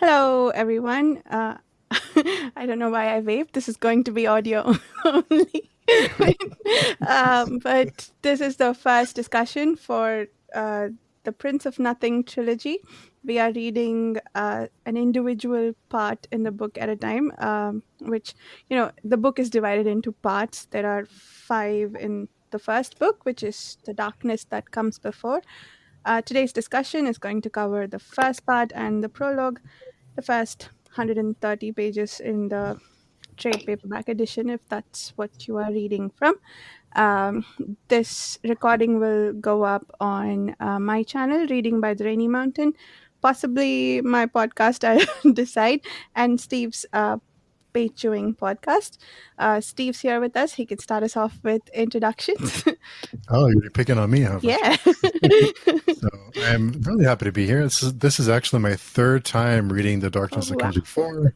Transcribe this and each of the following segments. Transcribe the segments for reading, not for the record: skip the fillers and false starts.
Hello, everyone. I don't know why I waved. This is going to be audio only. But this is the first discussion for the Prince of Nothing trilogy. We are reading an individual part in the book at a time, which, the book is divided into parts. There are five in the first book, which is the darkness that comes before. Today's discussion is going to cover the first part and the prologue, the first 130 pages in the trade paperback edition, if that's what you are reading from. Um, this recording will go up on my channel, Reading by the Rainy Mountain, possibly my podcast, I'll decide, and Steve's page chewing podcast. Steve's here with us. He can start us off with introductions. Oh, you're picking on me, huh? Yeah. So I'm really happy to be here. This is actually my third time reading The Darkness That Comes Before.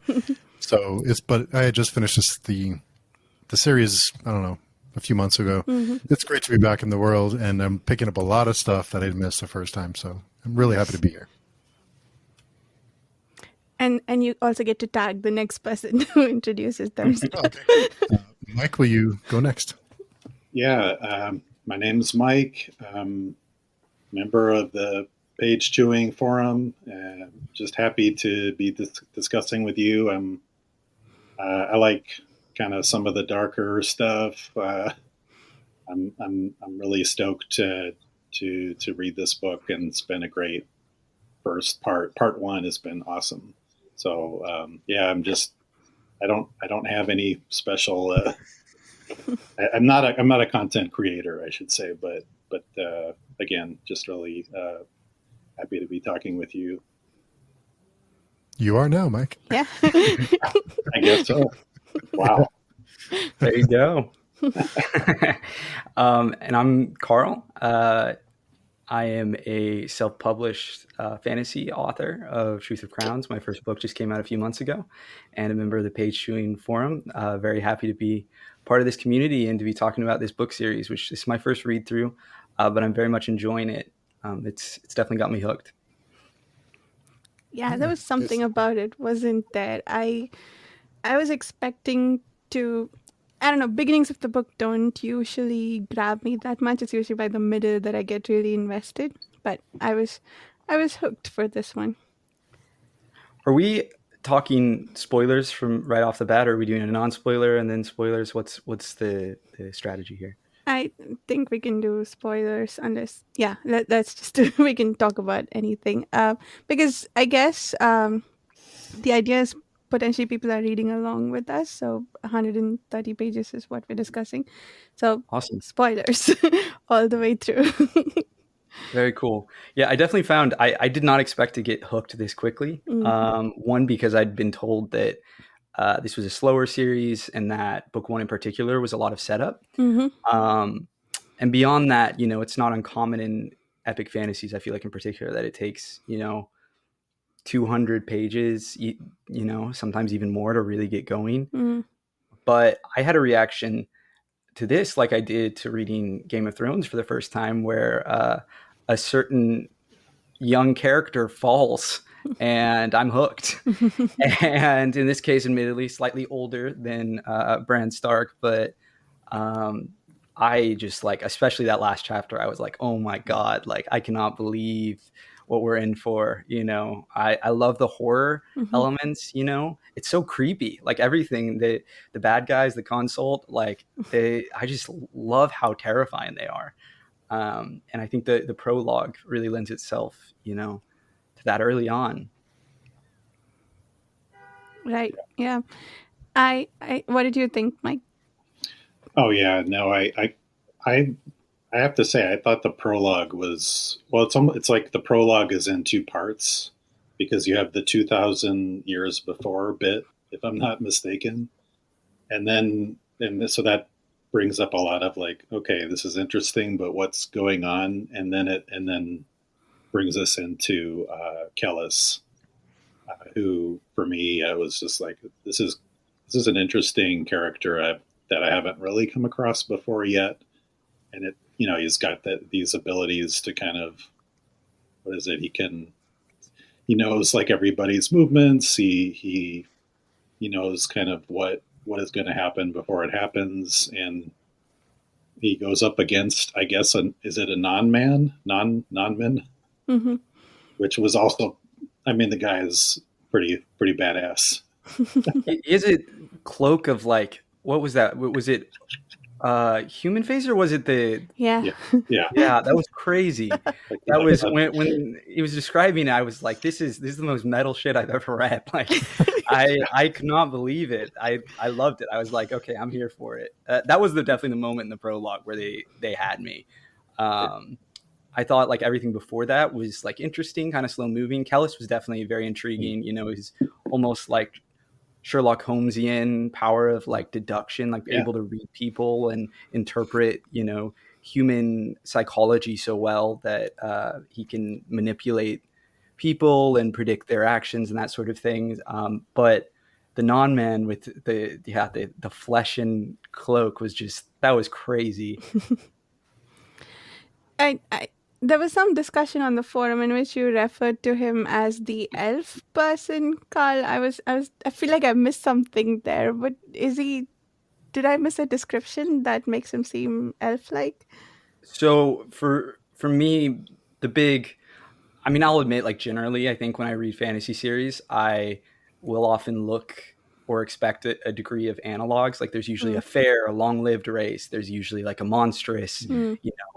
So but I had just finished the series, I don't know, a few months ago. Mm-hmm. It's great to be back in the world, and I'm picking up a lot of stuff that I'd missed the first time. So I'm really happy to be here. And you also get to tag the next person who introduces them. Okay. Mike, will you go next? Yeah, my name is Mike. Member of the Page Chewing Forum. Just happy to be discussing with you. I like kind of some of the darker stuff. I'm really stoked to read this book, and it's been a great first part. Part one has been awesome. So I don't have any special. I'm not a content creator, I should say, but again, just really happy to be talking with you. You are now, Mike. Yeah. I guess so. Wow. There you go. And I'm Carl. I am a self-published fantasy author of Truth of Crowns. My first book just came out a few months ago, and a member of the Page Chewing Forum. Very happy to be part of this community and to be talking about this book series, which is my first read through, but I'm very much enjoying it. It's definitely got me hooked. Yeah, there was something about it, wasn't there? I was expecting to, I don't know, beginnings of the book don't usually grab me that much. It's usually by the middle that I get really invested. But I was hooked for this one. Are we talking spoilers from right off the bat, or are we doing a non-spoiler and then spoilers? What's the strategy here? I think we can do spoilers unless, let's just we can talk about anything. Because I guess the idea is potentially people are reading along with us. So 130 pages is what we're discussing. So awesome. Spoilers all the way through. Very cool. Yeah, I definitely found I did not expect to get hooked this quickly. Mm-hmm. One, because I'd been told that this was a slower series and that book one in particular was a lot of setup. Mm-hmm. And beyond that, it's not uncommon in epic fantasies, I feel like in particular, that it takes, 200 pages, sometimes even more to really get going. Mm-hmm. But I had a reaction to this like I did to reading Game of Thrones for the first time, where a certain young character falls and I'm hooked. And in this case, admittedly, slightly older than Bran Stark, but I just especially that last chapter, I was like, oh my God, I cannot believe what we're in for. I love the horror elements, it's so creepy. Everything, the bad guys, the consult, I just love how terrifying they are. And I think the prologue really lends itself, to that early on. Right. Yeah. I what did you think, Mike? Oh yeah, no, I have to say, I thought the prologue was, well, it's like the prologue is in two parts, because you have the 2000 years before bit, if I'm not mistaken. And so that brings up a lot of okay, this is interesting, but what's going on? And then brings us into Kellis, who for me, I was just like, this is an interesting character that I haven't really come across before yet. And he's got these abilities to kind of, what is it? he knows like everybody's movements. He knows kind of what is going to happen before it happens, and he goes up against, I guess, is it a non-man, Mm-hmm. which was also, I mean, the guy is pretty badass. Is it cloak of like, what was that? Was it human face, or was it the Yeah. Yeah. yeah, that was crazy. Like, That was when he was describing it, I was like, this is the most metal shit I've ever read. Like I could not believe it. I loved it. I was like, okay, I'm here for it. That was definitely the moment in the prologue where they had me. I thought like everything before that was like interesting, kind of slow moving. Kellis was definitely very intriguing. He's almost like Sherlock Holmesian power of like deduction, like able to read people and interpret, human psychology so well that he can manipulate people and predict their actions and that sort of thing. But the non-man with the flesh and cloak that was crazy. I there was some discussion on the forum in which you referred to him as the elf person, Carl. I feel like I missed something there, but did I miss a description that makes him seem elf-like? So for me, the big, I mean, I'll admit, like generally, I think when I read fantasy series, I will often look or expect a degree of analogs. Like there's usually a fair, a long-lived race. There's usually like a monstrous,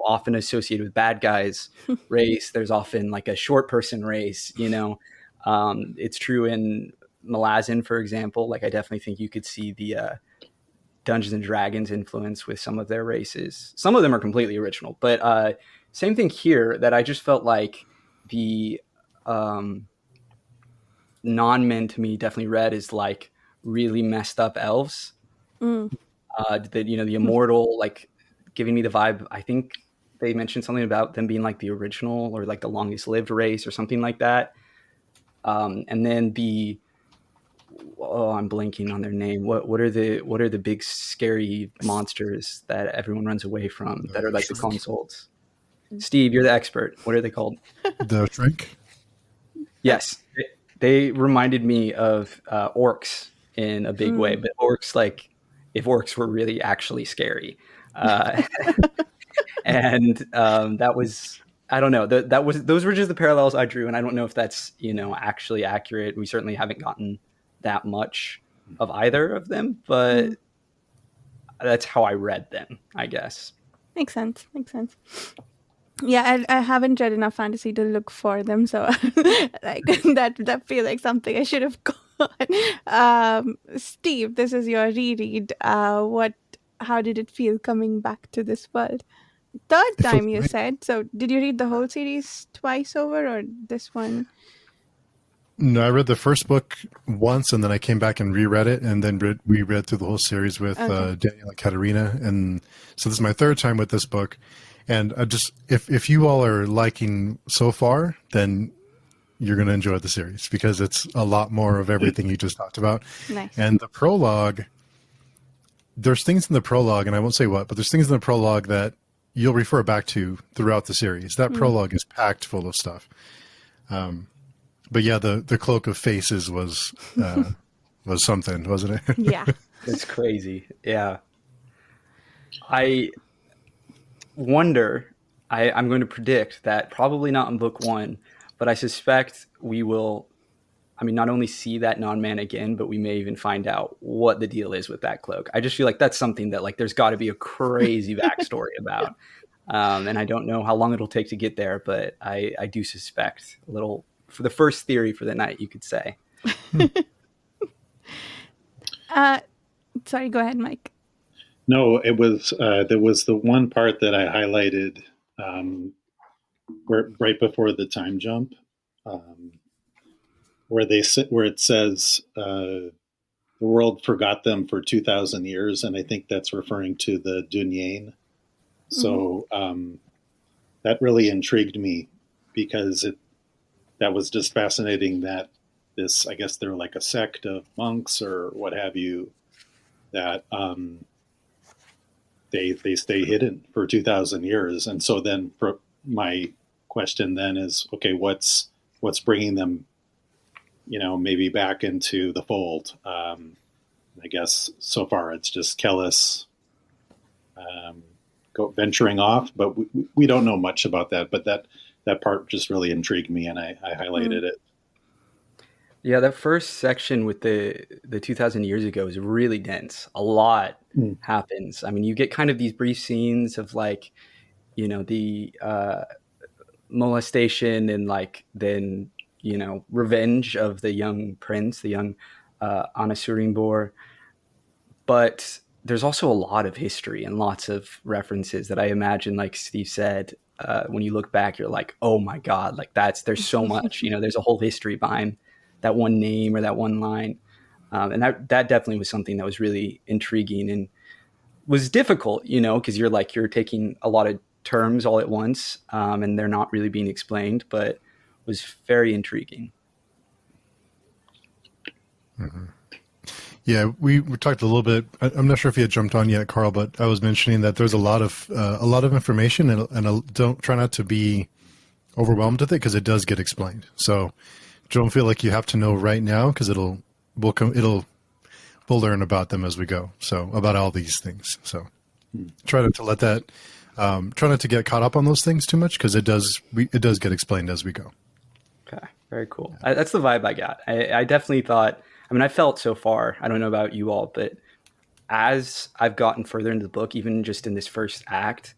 often associated with bad guys race. There's often like a short person race. It's true in Malazan, for example. Like I definitely think you could see the Dungeons and Dragons influence with some of their races. Some of them are completely original, but same thing here. That I just felt like the non-men to me definitely read as like really messed up elves. The immortal, like giving me the vibe. I think they mentioned something about them being like the original or like the longest lived race or something like that. And then I'm blanking on their name. What are the big scary monsters that everyone runs away from that are like Shrink. the consults? Steve, you're the expert. What are they called? The Shrink. Yes, they reminded me of orcs in a big way, but orcs, like if orcs were really actually scary, and that was, I don't know, those were just the parallels I drew, and I don't know if that's actually accurate. We certainly haven't gotten that much of either of them, but that's how I read them, I guess. Makes sense. Yeah, I haven't read enough fantasy to look for them, so like that feel like something I should have got. Steve, this is your reread. How did it feel coming back to this world? Third It feels time you great. said. So did you read the whole series twice over, or this one? No, I read the first book once, and then I came back and reread it, and then reread through the whole series with Daniel and Katerina. And so this is my third time with this book. And I just, if you all are liking so far, then you're going to enjoy the series because it's a lot more of everything you just talked about. Nice. And the prologue, there's things in the prologue, and I won't say what, but there's things in the prologue that you'll refer back to throughout the series. That prologue is packed full of stuff. But yeah, the Cloak of Faces was something, wasn't it? Yeah. It's crazy. Yeah. I wonder, I'm going to predict that probably not in book one, but I suspect we will, I mean, not only see that non-man again, but we may even find out what the deal is with that cloak. I just feel like that's something that like there's got to be a crazy backstory about. And I don't know how long it'll take to get there, but I do suspect a little, for the first theory for the night, you could say. Sorry, go ahead, Mike. No, it was there was the one part that I highlighted right before the time jump, where it says the world forgot them for 2,000 years, and I think that's referring to the Dunyain. So that really intrigued me because that was just fascinating. That I guess they're like a sect of monks or what have you, that they stay hidden for 2,000 years. And so then my question then is, okay, what's bringing them maybe back into the fold. I guess so far it's just Kellis venturing off, but we don't know much about that. But that part just really intrigued me, and I highlighted it. Yeah, that first section with the 2000 years ago is really dense. A lot happens. I mean, you get kind of these brief scenes of like, the molestation and like then, revenge of the young prince, the young Anasurimbor. But there's also a lot of history and lots of references that I imagine, like Steve said, when you look back, you're like, oh my God, like there's so much, there's a whole history behind that one name or that one line. And that definitely was something that was really intriguing and was difficult, because you're taking a lot of terms all at once, and they're not really being explained, but was very intriguing. Mm-hmm. Yeah, we talked a little bit. I'm not sure if you had jumped on yet, Carl, but I was mentioning that there's a lot of information, and don't try not to be overwhelmed with it because it does get explained. So don't feel like you have to know right now because we'll learn about them as we go. So about all these things. So try not to let that try not to get caught up on those things too much because it does get explained as we go. Okay, very cool. That's the vibe I got. I definitely thought. I mean, I felt so far. I don't know about you all, but as I've gotten further into the book, even just in this first act,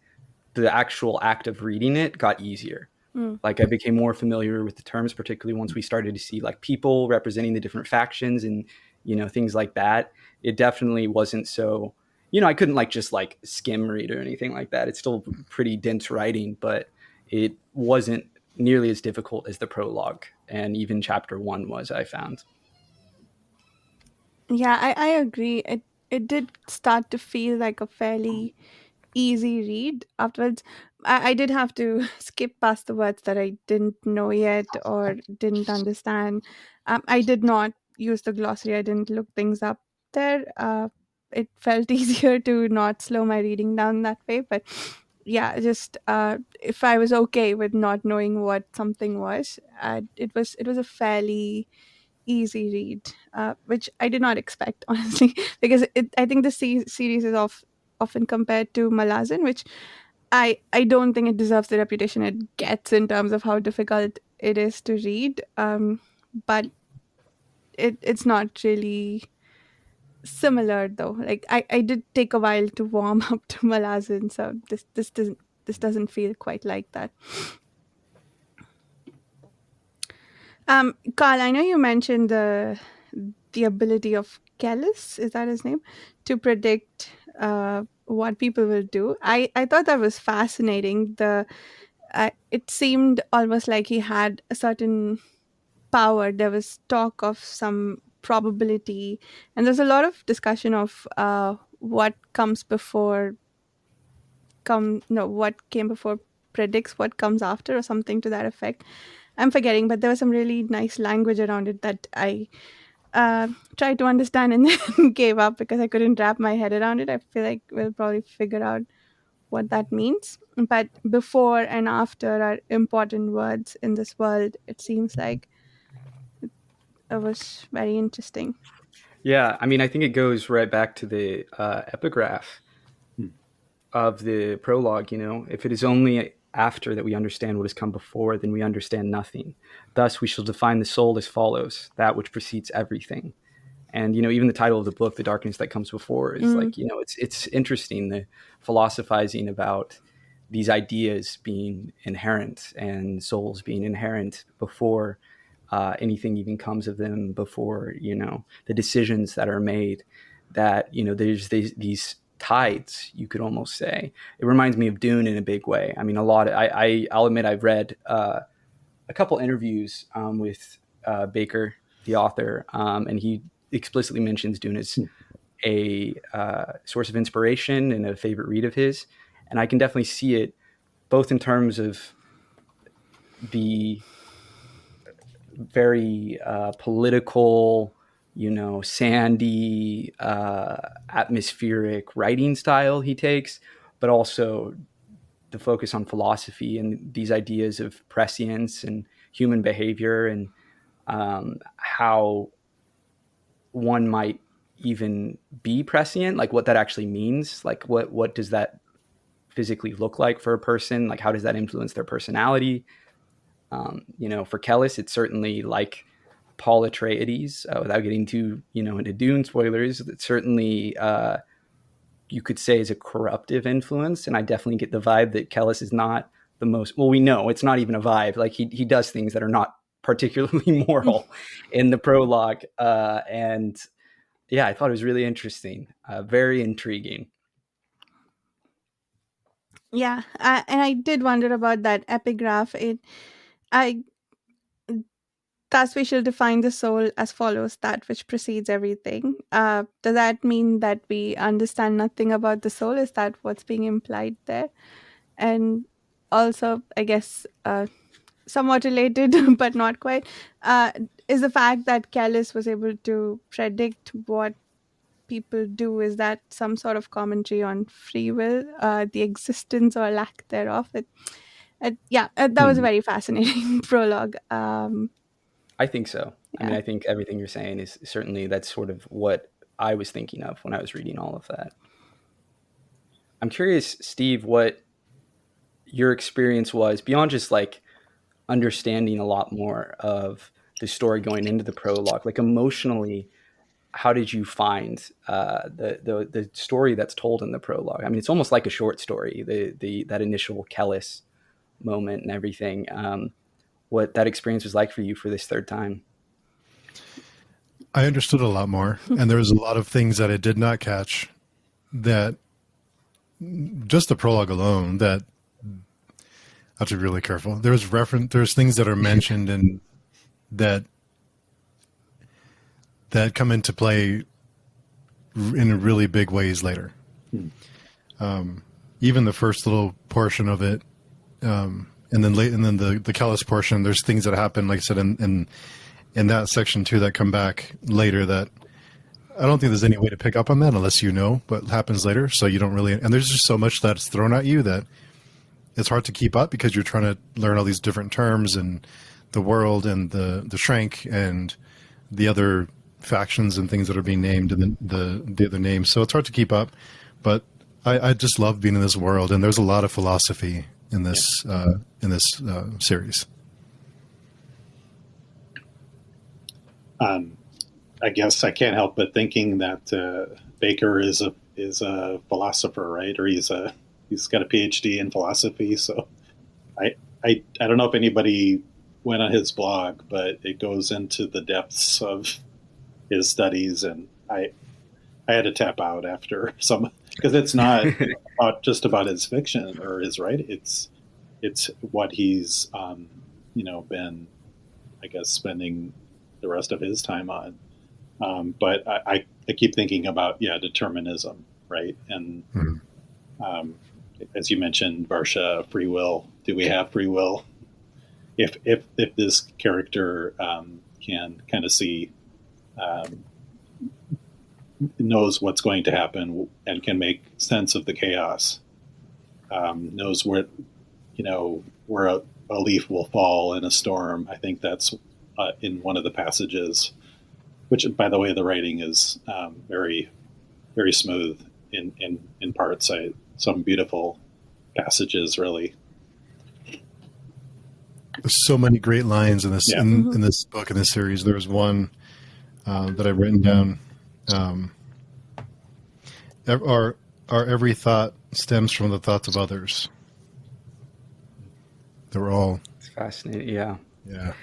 the actual act of reading it got easier. Like I became more familiar with the terms, particularly once we started to see like people representing the different factions and, things like that. It definitely wasn't so, I couldn't just skim read or anything like that. It's still pretty dense writing, but it wasn't nearly as difficult as the prologue and even chapter 1 was, I found. Yeah, I agree. It did start to feel like a fairly easy read afterwards. I did have to skip past the words that I didn't know yet or didn't understand. I did not use the glossary. I didn't look things up there. It felt easier to not slow my reading down that way. But yeah, just if I was okay with not knowing what something was, it was a fairly easy read, which I did not expect, honestly, because I think the series is often compared to Malazan, which I don't think it deserves the reputation it gets in terms of how difficult it is to read. But it's not really similar though. Like I did take a while to warm up to Malazan, so this doesn't feel quite like that. Carl, I know you mentioned the ability of Kellis, is that his name, to predict what people will do. I thought that was fascinating. It seemed almost like he had a certain power. There was talk of some probability, and there's a lot of discussion of what comes before come no what came before predicts what comes after or something to that effect. I'm forgetting, but there was some really nice language around it that I tried to understand and then gave up because I couldn't wrap my head around it. I feel like we'll probably figure out what that means. But before and after are important words in this world, it seems like it was very interesting. Yeah, I mean, I think it goes right back to the epigraph of the prologue. If it is only after that we understand what has come before, then we understand nothing. Thus, we shall define the soul as follows: that which precedes everything. And even the title of the book, "The Darkness That Comes Before," is it's interesting, the philosophizing about these ideas being inherent and souls being inherent before anything even comes of them, before the decisions that are made. That there's these tides, you could almost say. It reminds me of Dune in a big way. I mean, a lot. I'll admit I've read a couple interviews with Bakker, the author, and he explicitly mentions Dune as a source of inspiration and a favorite read of his. And I can definitely see it both in terms of the very political, sandy, atmospheric writing style he takes, but also the focus on philosophy and these ideas of prescience and human behavior and how one might even be prescient, like what that actually means, like what does that physically look like for a person, like how does that influence their personality. For Kellis, it's certainly like Paul Atreides, without getting too into Dune spoilers. It's certainly you could say is a corruptive influence, and I definitely get the vibe that Kellis is not the most. Well, we know it's not even a vibe. Like he does things that are not particularly moral in the prologue, and yeah, I thought it was really interesting, very intriguing. Yeah, and I did wonder about that epigraph. I Thus we shall define the soul as follows: that which precedes everything. Does that mean that we understand nothing about the soul? Is that what's being implied there? And also, I guess, somewhat related, but not quite, uh, is the fact that Callis was able to predict what people do. Is that some sort of commentary on free will, the existence or lack thereof? That was a very fascinating prologue. I think so. I mean, Yeah. I think everything you're saying is certainly, that's sort of what I was thinking of when I was reading all of that. I'm curious, Steve, what your experience was beyond just like understanding a lot more of the story going into the prologue. Like emotionally, how did you find the story that's told in the prologue? I mean, it's almost like a short story. The that initial Kellis moment and everything. What that experience was like for you for this third time? I understood a lot more, and there was a lot of things that I did not catch. That just the prologue alone, that I have to be really careful. There's things that are mentioned and that come into play in really big ways later. Even the first little portion of it, and then the Kellis portion. There's things that happen, like I said, in that section too, that come back later. That I don't think there's any way to pick up on that unless you know what happens later. So you don't really, and there's just so much that's thrown at you that it's hard to keep up because you're trying to learn all these different terms and the world and the Shrank and the other factions and things that are being named and the other names. So it's hard to keep up, but I just love being in this world, and there's a lot of philosophy in this series. I guess I can't help but thinking that Bakker is a philosopher, right? Or he's got a PhD in philosophy. So I don't know if anybody went on his blog, but it goes into the depths of his studies, and I had to tap out after some, because it's not just about his fiction or his writing. It's what he's been, I guess, spending the rest of his time on. But I keep thinking about determinism, right? And as you mentioned, Varsha, free will. Do we have free will? If this character can kind of see, knows what's going to happen and can make sense of the chaos, knows where a leaf will fall in a storm. I think that's in one of the passages, which, by the way, the writing is very, very smooth in parts. Some beautiful passages, really. There's so many great lines in this in this book, in this series. There was one that I've written down. Our every thought stems from the thoughts of others. They were all. It's fascinating. Yeah. Yeah.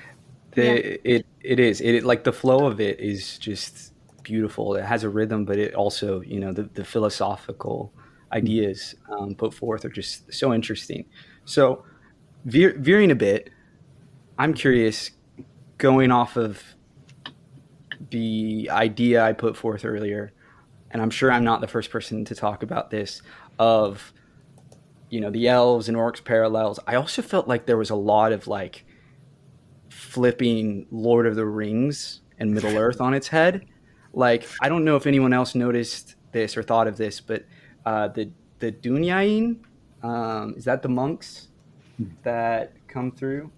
It is. It like the flow of it is just beautiful. It has a rhythm, but it also, the philosophical ideas put forth are just so interesting. So veering a bit, I'm curious, going off of the idea I put forth earlier, and I'm sure I'm not the first person to talk about this, of, the elves and orcs parallels. I also felt like there was a lot of like flipping Lord of the Rings and Middle Earth on its head. Like, I don't know if anyone else noticed this or thought of this, but the Dunyain, is that the monks that come through?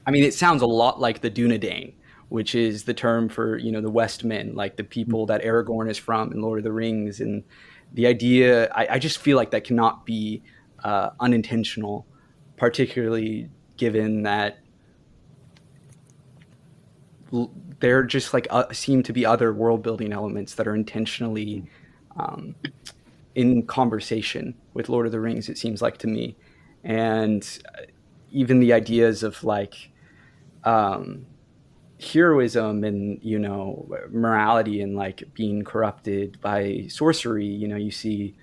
I mean, it sounds a lot like the Dunedain, which is the term for, you know, the Westmen, like the people that Aragorn is from in Lord of the Rings. And the idea, I just feel like that cannot be unintentional, particularly given that there just like seem to be other world building elements that are intentionally um, in conversation with Lord of the Rings, it seems like to me. And even the ideas of like um, heroism and, you know, morality and like being corrupted by sorcery, you know, you see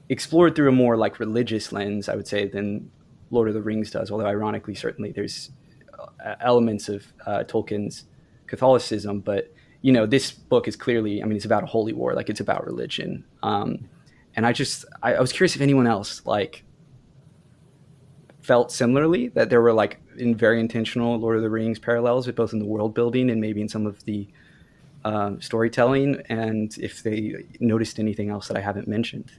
explored through a more like religious lens, I would say, than Lord of the Rings does. Although ironically, certainly there's elements of Tolkien's Catholicism, but you know, this book is clearly, I mean, it's about a holy war, like it's about religion. And I was curious if anyone else like felt similarly, that there were like in very intentional Lord of the Rings parallels, both in the world building and maybe in some of the storytelling, and if they noticed anything else that I haven't mentioned.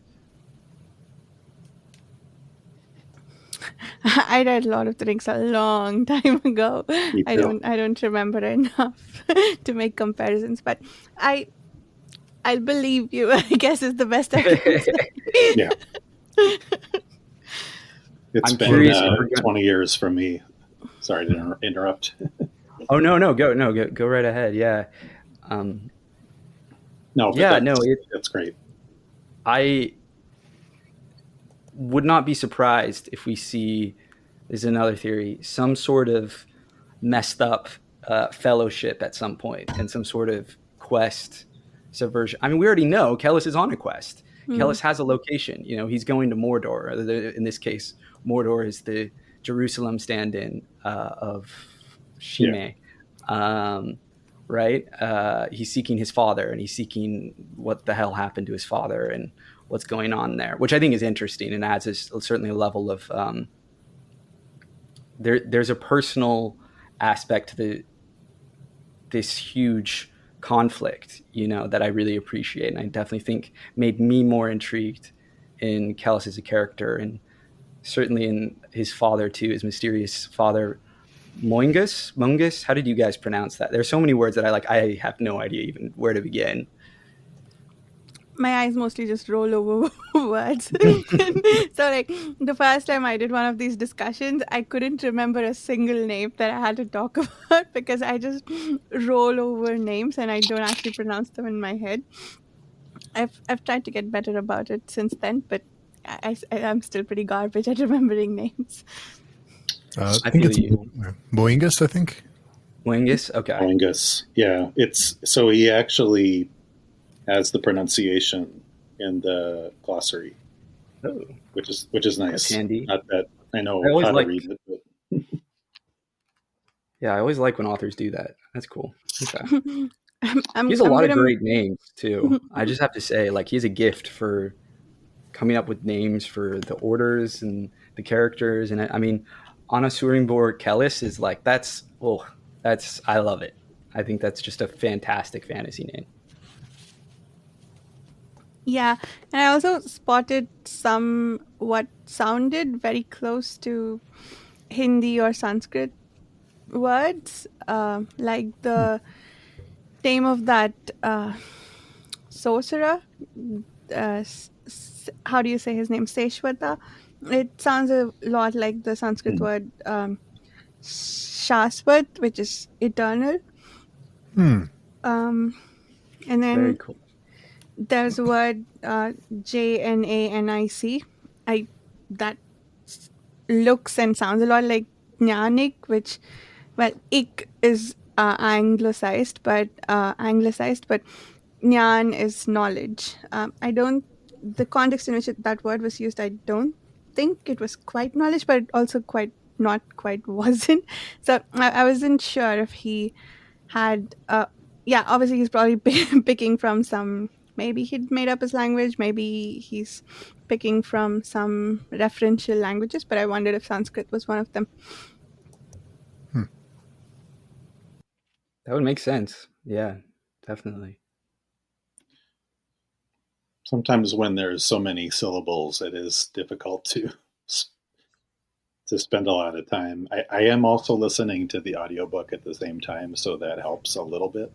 I read Lord of the Rings a long time ago. Me too. I don't remember enough to make comparisons, but I I'll believe you. I guess is the best I can say. Yeah. It's I'm been curious if we're 20 years from me. Sorry to interrupt. Oh no, go right ahead. Yeah, um, No, but yeah, no. that's great. I would not be surprised if we see, is another theory, some sort of messed up fellowship at some point and some sort of quest subversion. I mean, we already know Kellis is on a quest. Hmm. Kellis has a location. You know, he's going to Mordor. In this case, Mordor is the Jerusalem stand-in of Yeah. Shime. Right? He's seeking his father, and he's seeking what the hell happened to his father and what's going on there, which I think is interesting and adds certainly a level of there's a personal aspect to this huge conflict, you know, that I really appreciate, and I definitely think made me more intrigued in Kellis as a character, and certainly in his father too, his mysterious father, Mungus. How did you guys pronounce that? There's so many words that I have no idea even where to begin. My eyes mostly just roll over words. So, like, the first time I did one of these discussions, I couldn't remember a single name that I had to talk about because I just roll over names and I don't actually pronounce them in my head. I've tried to get better about it since then, but I'm still pretty garbage at remembering names. I I think feel it's you. Boingus, I think. Mungus. Okay. Oingus. Yeah. It's so he actually has the pronunciation in the glossary, Oh, which is that's nice. handy. Not that I I know always how to like. read it, but Yeah, I always like when authors do that. That's cool. Okay. He has a I'm lot of gonna. great names too. I just have to say, like, he has a gift for coming up with names for the orders and the characters. And I mean, Anna Surinborg Kellis is like, I love it. I think that's just a fantastic fantasy name. Yeah, and I also spotted some what sounded very close to Hindi or Sanskrit words, like the name of that sorcerer. How do you say his name? Seshwata. It sounds a lot like the Sanskrit word Shaswat, which is eternal. Hmm. Um, and Very then cool. there's a word Jnanic. I that looks and sounds a lot like Jnanik, which, well, ik is anglicized, but Jnan is knowledge. I don't, the context in which that word was used, I don't think it was quite knowledge, but also quite not quite wasn't. So I wasn't sure if he had, yeah, obviously he's probably picking from some, maybe he'd made up his language, maybe he's picking from some referential languages, but I wondered if Sanskrit was one of them. That would make sense. Yeah, definitely. sometimes when there's so many syllables, it is difficult to to spend a lot of time. I am also listening to the audiobook at the same time, so that helps a little bit.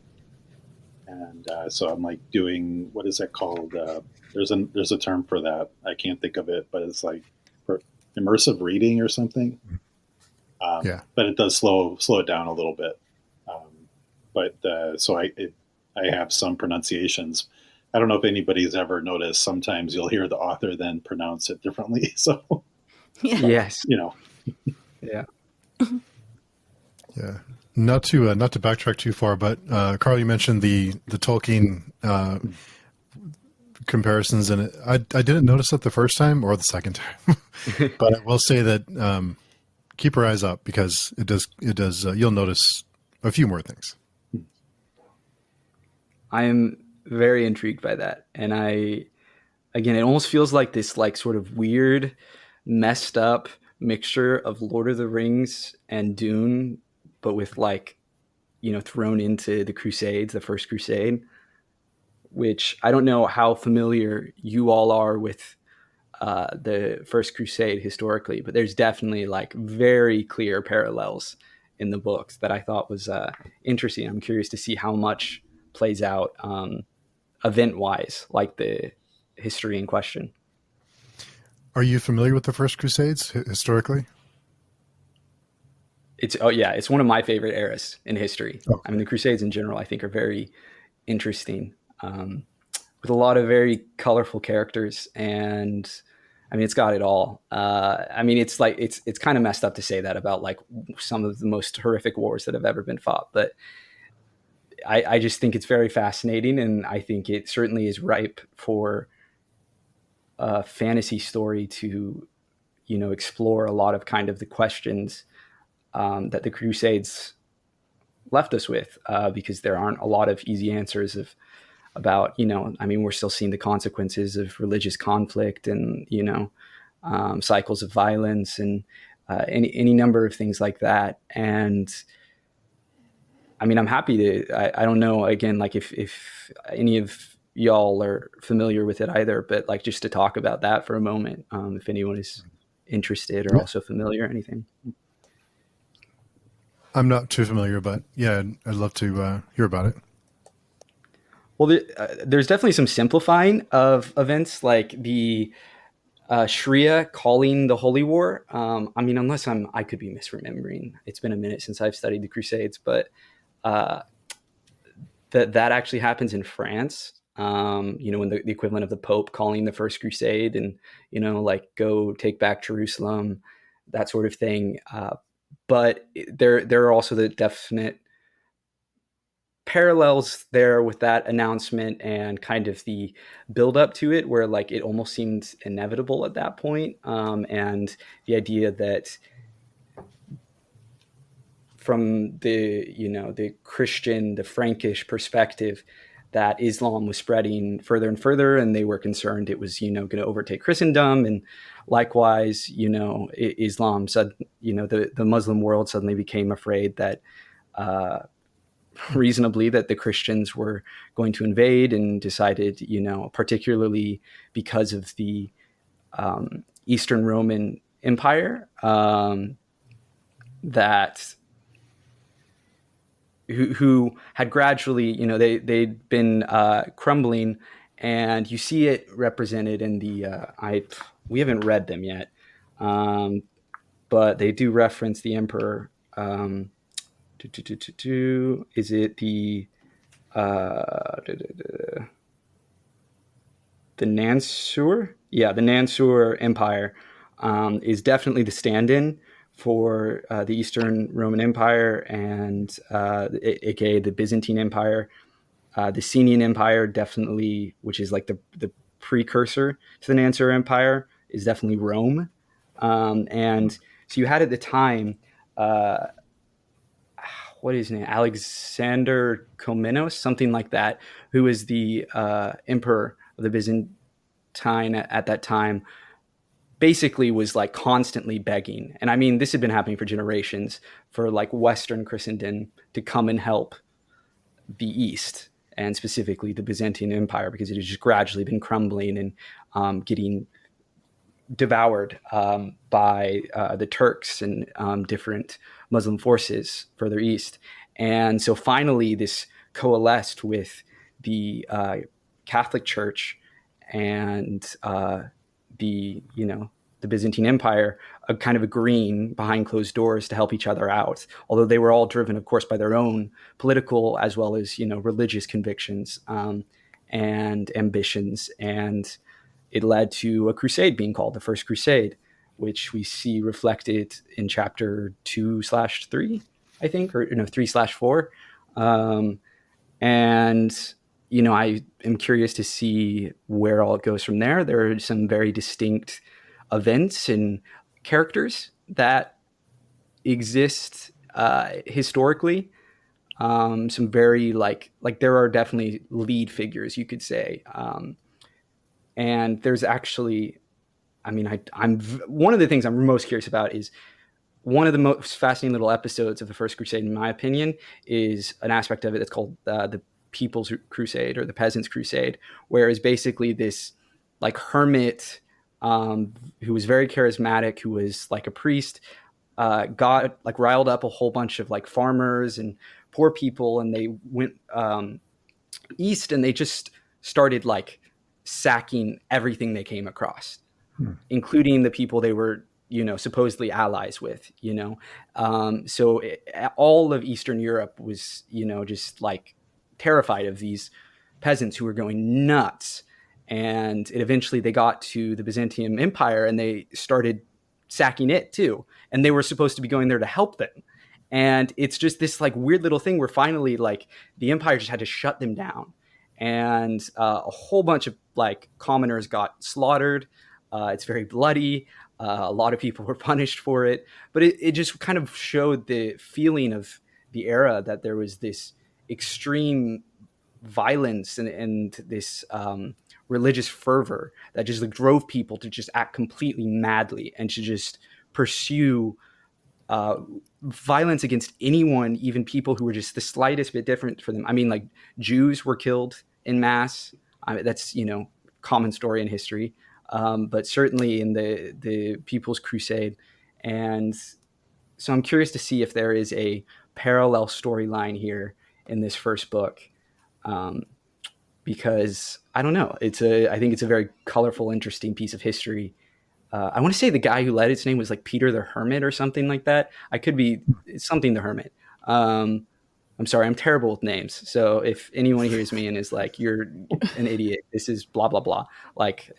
And so I'm like doing, what is that called? There's a term for that. I can't think of it, but it's like for immersive reading or something. Yeah. But it does slow it down a little bit. So I have some pronunciations. I don't know if anybody's ever noticed. Sometimes you'll hear the author then pronounce it differently. So Yes. Yeah. Not to backtrack too far, but Carl, you mentioned the Tolkien comparisons, and I didn't notice it the first time or the second time, but I will say that keep your eyes up, because it does you'll notice a few more things. I am very intrigued by that, and again, it almost feels like this like sort of weird, messed up mixture of Lord of the Rings and Dune, but with like, thrown into the Crusades, the First Crusade, which I don't know how familiar you all are with the First Crusade historically, but there's definitely like very clear parallels in the books that I thought was interesting. I'm curious to see how much plays out event-wise, like the history in question. Are you familiar with the First Crusades historically? It's one of my favorite eras in history. Okay. I mean, the Crusades in general, I think, are very interesting, with a lot of very colorful characters, and I mean, it's got it all. I mean, it's like it's kind of messed up to say that about like some of the most horrific wars that have ever been fought, but I just think it's very fascinating, and I think it certainly is ripe for a fantasy story to, explore a lot of kind of the questions that the Crusades left us with, because there aren't a lot of easy answers about, I mean, we're still seeing the consequences of religious conflict and, cycles of violence and any number of things like that. And I mean, I'm happy to, I don't know, again, like if any of y'all are familiar with it either, but like just to talk about that for a moment, if anyone is interested or also familiar or anything. I'm not too familiar, but yeah, I'd love to hear about it. Well, there's definitely some simplifying of events, like the Shria calling the Holy War. I mean, unless I could be misremembering. It's been a minute since I've studied the Crusades, but that actually happens in France. When the equivalent of the Pope calling the First Crusade and, like go take back Jerusalem, that sort of thing. But there are also the definite parallels there with that announcement and kind of the build up to it, where like it almost seemed inevitable at that point. And the idea that from the Christian, the Frankish perspective, that Islam was spreading further and further, and they were concerned it was, going to overtake Christendom. And likewise, Islam said, the Muslim world suddenly became afraid that, reasonably, that the Christians were going to invade, and decided, particularly because of the Eastern Roman Empire, that who had gradually, they'd been crumbling, and you see it represented in the we haven't read them yet, but they do reference the emperor. Is it the Nansur? Yeah, the Nansur Empire is definitely the stand-in for the Eastern Roman Empire, and aka the Byzantine Empire. The Senian Empire, definitely, which is like the precursor to the Nansur Empire, is definitely Rome. And so you had at the time, what is his name? Alexander Komnenos, something like that, who was the emperor of the Byzantine at that time, basically was like constantly begging. And I mean, this had been happening for generations, for like Western Christendom to come and help the East, and specifically the Byzantine Empire, because it had just gradually been crumbling and getting devoured by the Turks and different Muslim forces further east. And so finally, this coalesced with the Catholic Church and the Byzantine Empire, kind of agreeing behind closed doors to help each other out. Although they were all driven, of course, by their own political as well as religious convictions and ambitions. And it led to a crusade being called the First Crusade, which we see reflected in chapter 2/3, I think, or 3/4. And I am curious to see where all it goes from there. There are some very distinct events and characters that exist historically. Some very like there are definitely lead figures, you could say. And there's actually, I'm one of the things I'm most curious about is one of the most fascinating little episodes of the First Crusade, in my opinion, is an aspect of it that's called the People's Crusade or the Peasants' Crusade, where is basically this like hermit who was very charismatic, who was like a priest, got like riled up a whole bunch of like farmers and poor people, and they went east and they just started like sacking everything they came across, including the people they were supposedly allies with. So all of Eastern Europe was just like terrified of these peasants who were going nuts. And eventually they got to the Byzantine Empire and they started sacking it too, and they were supposed to be going there to help them. And it's just this like weird little thing where finally like the empire just had to shut them down, and a whole bunch of like commoners got slaughtered. It's very bloody. A lot of people were punished for it, but it just kind of showed the feeling of the era, that there was this extreme violence and this religious fervor that just like drove people to just act completely madly and to just pursue violence against anyone, even people who were just the slightest bit different for them. I mean, like Jews were killed in mass. That's common story in history. But certainly in the People's Crusade. And so I'm curious to see if there is a parallel storyline here in this first book, because I don't know. I think it's a very colorful, interesting piece of history. I want to say the guy who led its name was like Peter the Hermit or something like that. I could be something the Hermit. I'm sorry, I'm terrible with names. So if anyone hears me and is like, "You're an idiot. This is blah blah blah," like,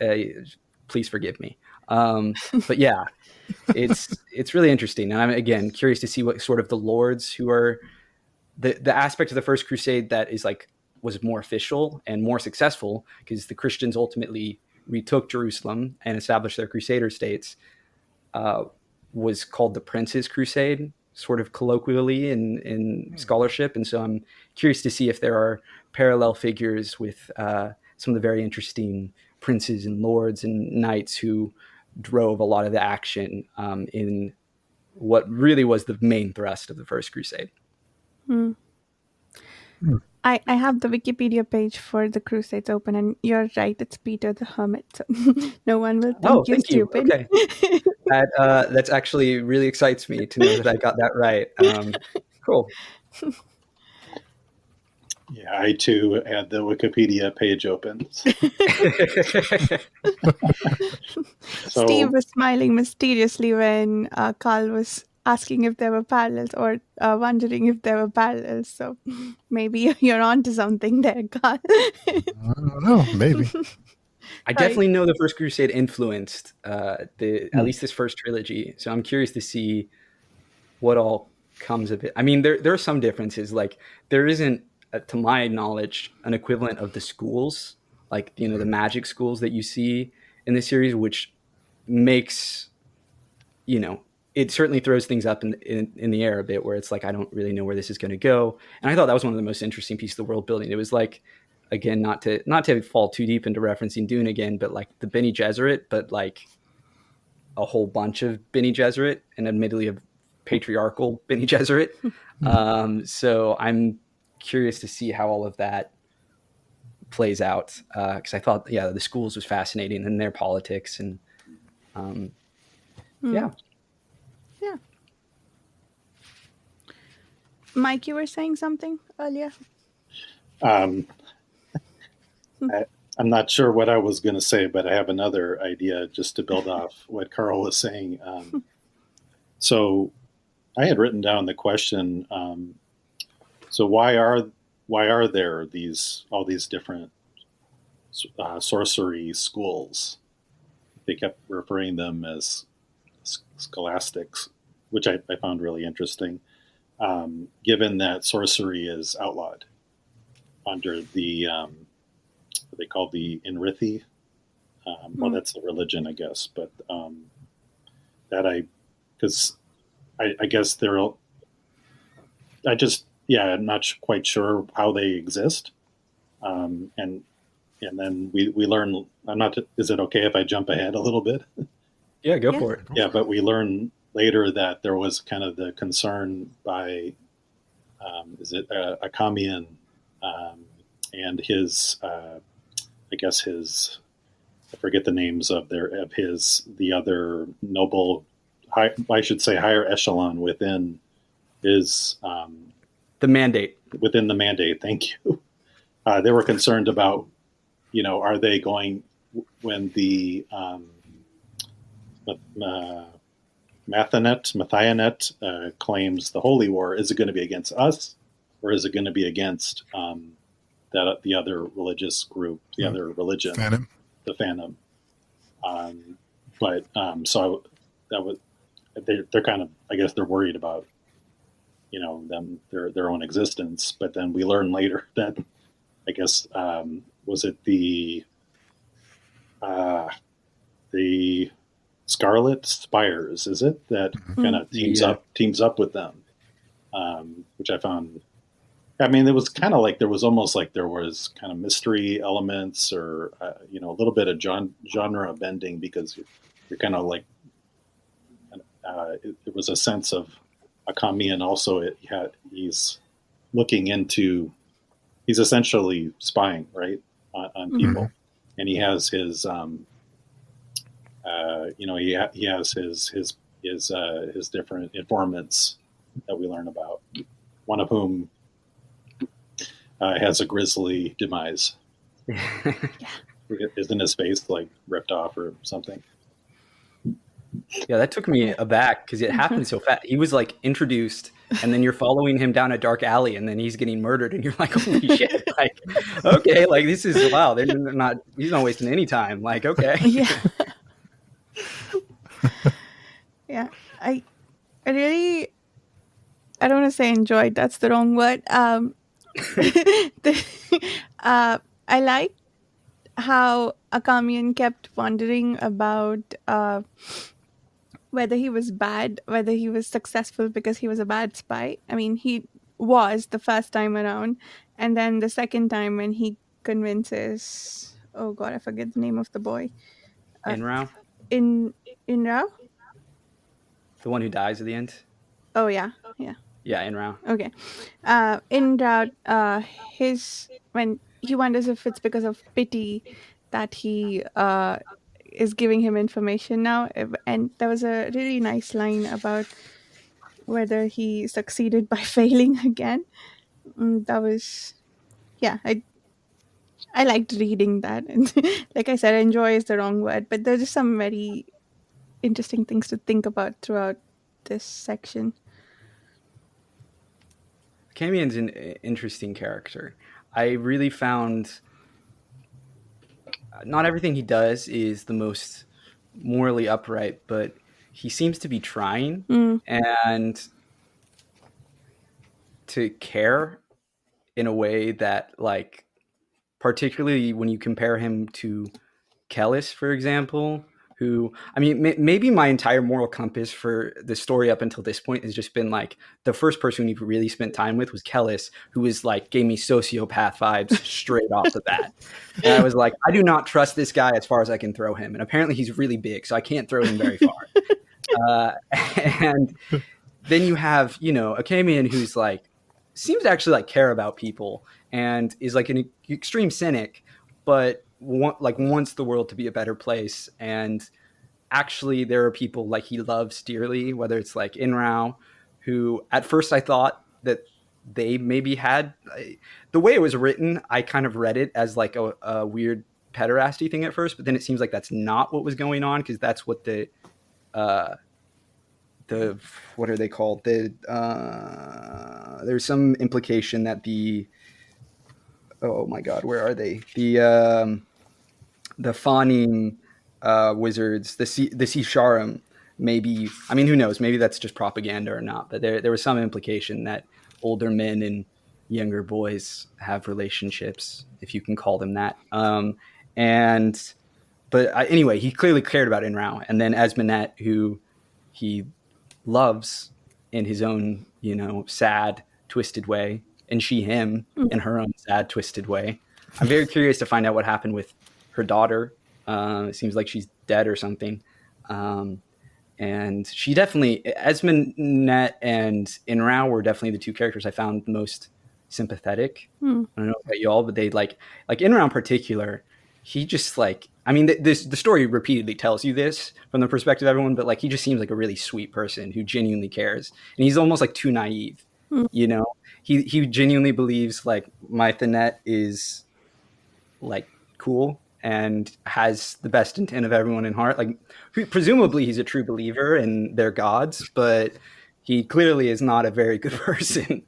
please forgive me. But yeah, it's really interesting, and I'm again curious to see what sort of the lords who are the aspect of the First Crusade that is like was more official and more successful, because the Christians ultimately retook Jerusalem and established their Crusader states, was called the Prince's Crusade, sort of colloquially in scholarship. And so I'm curious to see if there are parallel figures with some of the very interesting princes and lords and knights who drove a lot of the action in what really was the main thrust of the First Crusade. I have the Wikipedia page for the Crusades open, and you're right, it's Peter the Hermit. So no one will think you're stupid. Okay. That's actually really excites me to know that I got that right. Cool. Yeah, I too had the Wikipedia page open. So, Steve was smiling mysteriously when Carl was asking if there were parallels, or wondering if there were parallels. So maybe you're onto something there, Carl. I don't know, maybe. I definitely know the First Crusade influenced at least this first trilogy. So I'm curious to see what all comes of it. I mean, there are some differences. Like there isn't, to my knowledge, an equivalent of the schools, like the magic schools that you see in the series, which makes it certainly throws things up in the air a bit, where it's like I don't really know where this is going to go. And I thought that was one of the most interesting pieces of the world building. It was like, again, not to fall too deep into referencing Dune again, but like the Bene Gesserit, but like a whole bunch of Bene Gesserit, and admittedly a patriarchal Bene Gesserit. So I'm curious to see how all of that plays out, because I thought, the schools was fascinating and their politics, and Yeah. Yeah. Mike, you were saying something earlier. Um, I'm not sure what I was going to say, but I have another idea just to build off what Carl was saying. So I had written down the question. So why are there all these different sorcery schools? They kept referring them as scholastics, which I found really interesting, given that sorcery is outlawed under the what they call the Inrithi. Well, that's the religion, I guess, but because I guess I'm not quite sure how they exist, and then we learn. I'm not. Is it okay if I jump ahead a little bit? Yeah, go Yeah. for it. Yeah, but we learn later that there was kind of the concern by is it Akamian and his I guess his I forget the names of the other noble I should say higher echelon within his The mandate. within the mandate. Thank you. They were concerned about are they going when the Mathionet claims the holy war, is it going to be against us or is it going to be against the other religious group, the other religion, Phantom. the Phantom? So that was they're kind of, I guess they're worried about them their own existence. But then we learn later that I guess was it the Scarlet Spires, is it, that kind of teams up with them, which I found. I mean, it was kind of like there was almost like there was kind of mystery elements, or a little bit of genre bending, because you're kind of like there was a sense of Akami, and also he's looking into, he's essentially spying, right, on people, and he has his he has his different informants that we learn about, one of whom has a grisly demise. Isn't his face like ripped off or something? Yeah, that took me aback because it happened so fast. He was like introduced, and then you're following him down a dark alley, and then he's getting murdered, and you're like, "Holy shit!" Like, okay, like this is wow. They're not. He's not wasting any time. Like, okay, Yeah. Yeah. I really, I don't want to say enjoyed. That's the wrong word. I like how Akamian kept wondering about whether he was bad, whether he was successful because he was a bad spy. I mean, he was the first time around, and then the second time when he convinces, oh god, I forget the name of the boy, Inrao, in Rao. the one who dies at the end. Oh yeah. Yeah, Inrao. Okay. In doubt, when he wonders if it's because of pity that he is giving him information now, and there was a really nice line about whether he succeeded by failing again. That was, yeah, I liked reading that, and like I said, enjoy is the wrong word, but there's just some very interesting things to think about throughout this section. Camian's an interesting character. I really found not everything he does is the most morally upright, but he seems to be trying and to care in a way that, like, particularly when you compare him to Kellis, for example, who, I mean, maybe my entire moral compass for the story up until this point has just been like the first person we've really spent time with was Kellis, who was like, gave me sociopath vibes straight off the bat. And I was like, I do not trust this guy as far as I can throw him. And apparently he's really big, so I can't throw him very far. And then you have, a Camian who's like, seems to actually like care about people and is like an extreme cynic, but wants the world to be a better place. And actually there are people like he loves dearly, whether it's like Inrao, who at first I thought that they maybe had, the way it was written, I kind of read it as like a weird pederasty thing at first, but then it seems like that's not what was going on, because that's what uh, the what are they called? There's some implication that oh my god, where are they? The fawning wizards, the Sisharim, maybe. I mean, who knows? Maybe that's just propaganda or not. But there was some implication that older men and younger boys have relationships, if you can call them that. Anyway, he clearly cared about Inrao, and then Esmenet, who he loves in his own, sad, twisted way, and she him in her own sad, twisted way. I'm very curious to find out what happened with her daughter. It seems like she's dead or something. And she definitely, Esmenet and Inrao were definitely the two characters I found most sympathetic. I don't know about y'all, but they like Inrao in particular, he just like, I mean, the story repeatedly tells you this from the perspective of everyone, but like he just seems like a really sweet person who genuinely cares, and he's almost like too naive. He genuinely believes like Mythonet is like cool and has the best intent of everyone in heart. Like presumably he's a true believer in their gods, but he clearly is not a very good person.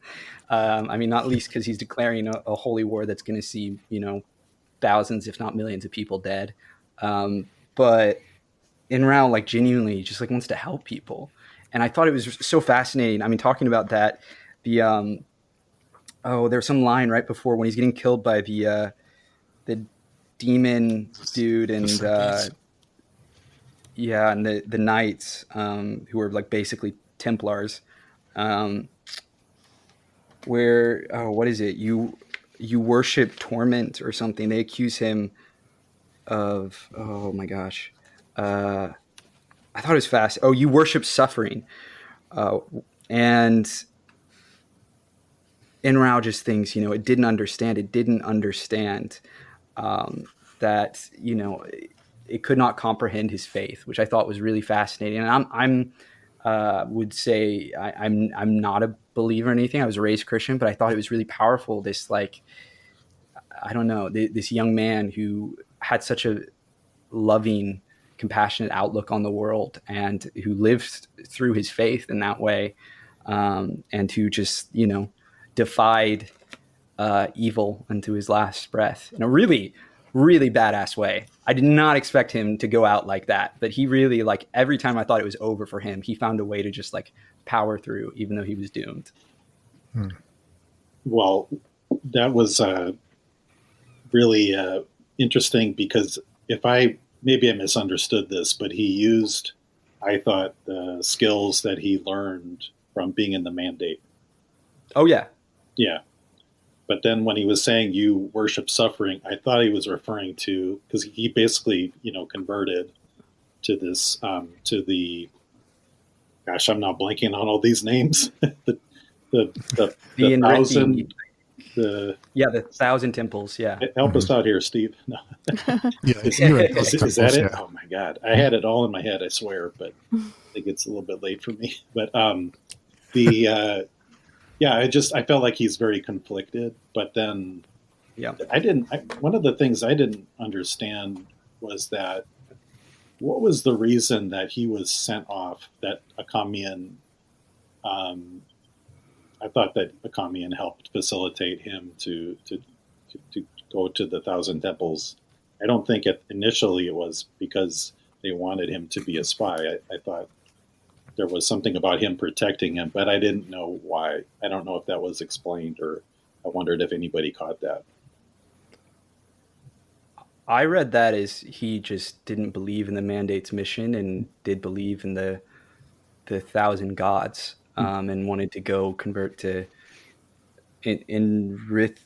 I mean, not least because he's declaring a holy war that's going to see, thousands, if not millions of people dead. But Inrao, like genuinely just like wants to help people. And I thought it was so fascinating. I mean, talking about that, there's some line right before when he's getting killed by the demon dude, and and the knights, who are like basically Templars, where what is it, you worship torment or something. They accuse him of, oh my gosh, I thought it was fast. Oh, you worship suffering, and Inrao just thinks, it didn't understand that, it could not comprehend his faith, which I thought was really fascinating. And I'm would say I'm not a believer in anything. I was raised Christian, but I thought it was really powerful. This, like, I don't know, this young man who had such a loving, compassionate outlook on the world, and who lived through his faith in that way, and who just, defied evil unto his last breath in a really, really badass way. I did not expect him to go out like that, but he really, like, every time I thought it was over for him, he found a way to just like power through, even though he was doomed. Well, that was really interesting, because maybe I misunderstood this, but he used, I thought, the skills that he learned from being in the Mandate. Oh yeah. Yeah. But then when he was saying you worship suffering, I thought he was referring to, because he basically, converted to this, to the, gosh, I'm now blanking on all these names. the thousand, the 1,000 temples. Yeah. Help us out here, Steve. No. Is that it? Oh my God. I had it all in my head, I swear, but I think it's a little bit late for me. But I felt like he's very conflicted, but then one of the things I didn't understand was that, what was the reason that he was sent off, that Akamian, I thought that Akamian helped facilitate him to go to the 1,000 temples. I don't think initially it was because they wanted him to be a spy. I thought there was something about him protecting him, but I didn't know why. I don't know if that was explained, or I wondered if anybody caught that. I read that as he just didn't believe in the Mandate's mission and did believe in the 1,000 gods, and wanted to go convert to Rithism.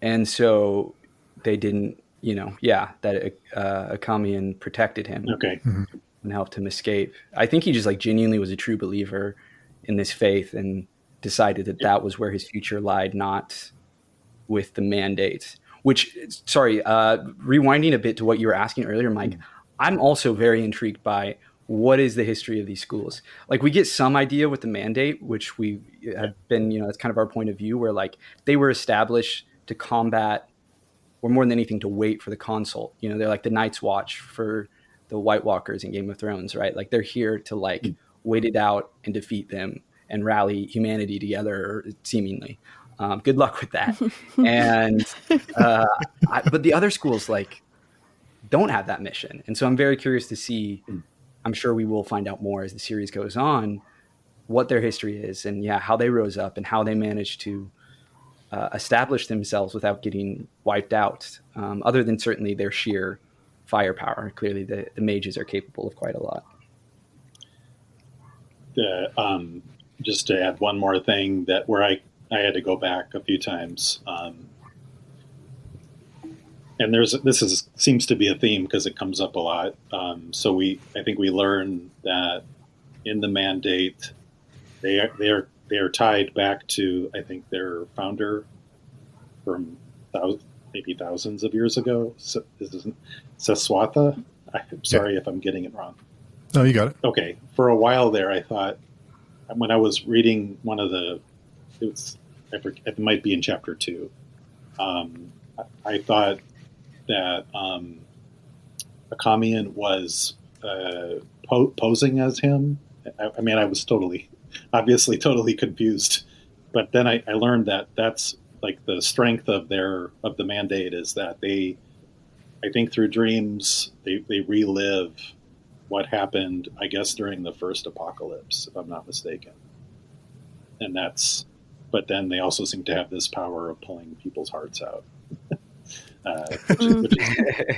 And so they didn't, that Akamian protected him, okay, and helped him escape. I think he just like genuinely was a true believer in this faith, and decided that was where his future lied, not with the Mandate. which, sorry, rewinding a bit to what you were asking earlier, Mike, I'm also very intrigued by what is the history of these schools. Like, we get some idea with the mandate, which we have been, it's kind of our point of view, where like they were established to combat, or more than anything, to wait for the consult. They're like the Night's Watch for the White Walkers in Game of Thrones, right? Like, they're here to like wait it out and defeat them and rally humanity together, seemingly. Good luck with that. And but the other schools like don't have that mission, and so I'm very curious to see. I'm sure we will find out more as the series goes on, what their history is, and how they rose up and how they managed to establish themselves without getting wiped out. Other than certainly their sheer firepower, clearly the mages are capable of quite a lot. Just to add one more thing, that where I had to go back a few times, and this seems to be a theme because it comes up a lot. So I think we learn that in the mandate, they are tied back to, I think, their founder from maybe thousands of years ago. So this isn't Seswatha. I'm sorry if I'm getting it wrong. No, you got it. Okay. For a while there, I thought, when I was reading one of it might be in chapter 2. I thought that Akamian was posing as him. I mean, I was obviously totally confused. But then I learned that that's like the strength of the mandate is that I think through dreams, they relive what happened, I guess, during the first apocalypse, if I'm not mistaken. But then they also seem to have this power of pulling people's hearts out. Which is,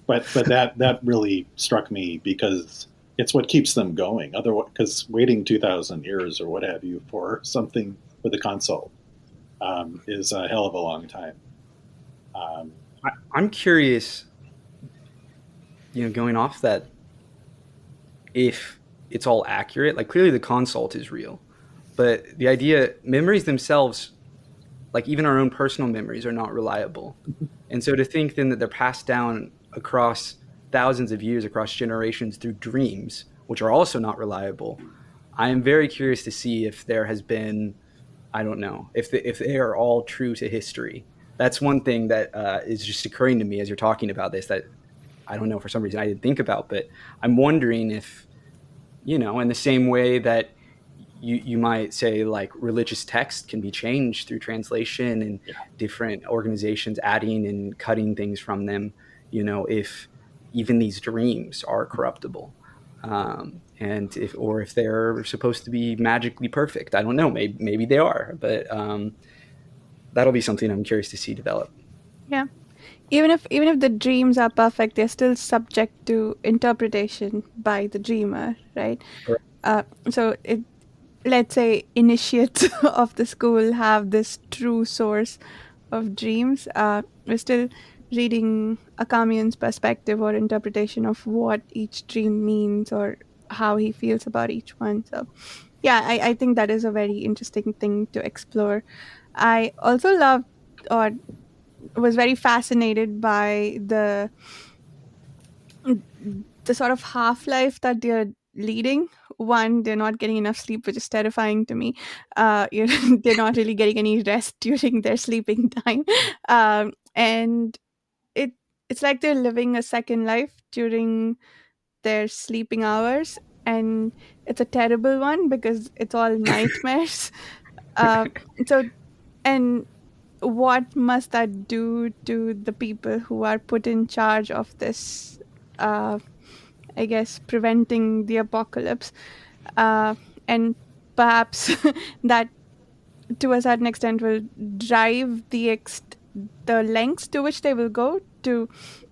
but that really struck me because it's what keeps them going. Otherwise, because waiting 2,000 years or what have you for something for the consult is a hell of a long time. I'm curious, going off that, if it's all accurate. Like, clearly the consult is real, but the idea, memories themselves, like even our own personal memories, are not reliable. And so to think then that they're passed down across thousands of years, across generations, through dreams, which are also not reliable, I am very curious to see if there has been, I don't know, if they are all true to history. That's one thing that is just occurring to me as you're talking about this, that I don't know, for some reason I didn't think about, but I'm wondering if, in the same way that you might say like religious text can be changed through translation and different organizations adding and cutting things from them, if even these dreams are corruptible, and if they're supposed to be magically perfect. I don't know, maybe they are, but that'll be something I'm curious to see develop. Yeah. Even if the dreams are perfect, they're still subject to interpretation by the dreamer, right? So let's say initiates of the school have this true source of dreams. We're still reading Akamian's perspective or interpretation of what each dream means or how he feels about each one. So yeah, I think that is a very interesting thing to explore. I also loved, or was very fascinated by the sort of half-life that they're leading. One, they're not getting enough sleep, which is terrifying to me. They're not really getting any rest during their sleeping time, and it's like they're living a second life during their sleeping hours, and it's a terrible one because it's all nightmares. So, and what must that do to the people who are put in charge of this, I guess, preventing the apocalypse, and perhaps that to a certain extent will drive the lengths to which they will go to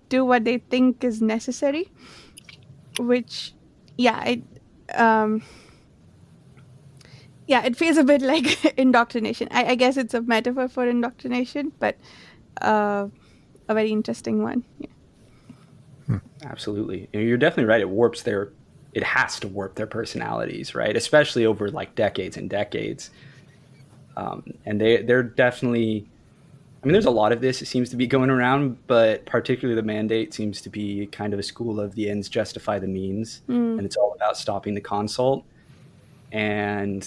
do what they think is necessary, which it feels a bit like indoctrination. I guess it's a metaphor for indoctrination, but a very interesting one. Absolutely. You're definitely right. It has to warp their personalities, right? Especially over like decades and decades. And they're definitely I mean, there's a lot of this. It seems to be going around, but particularly the mandate seems to be kind of a school of the ends justify the means, Mm. and it's all about stopping the consult. And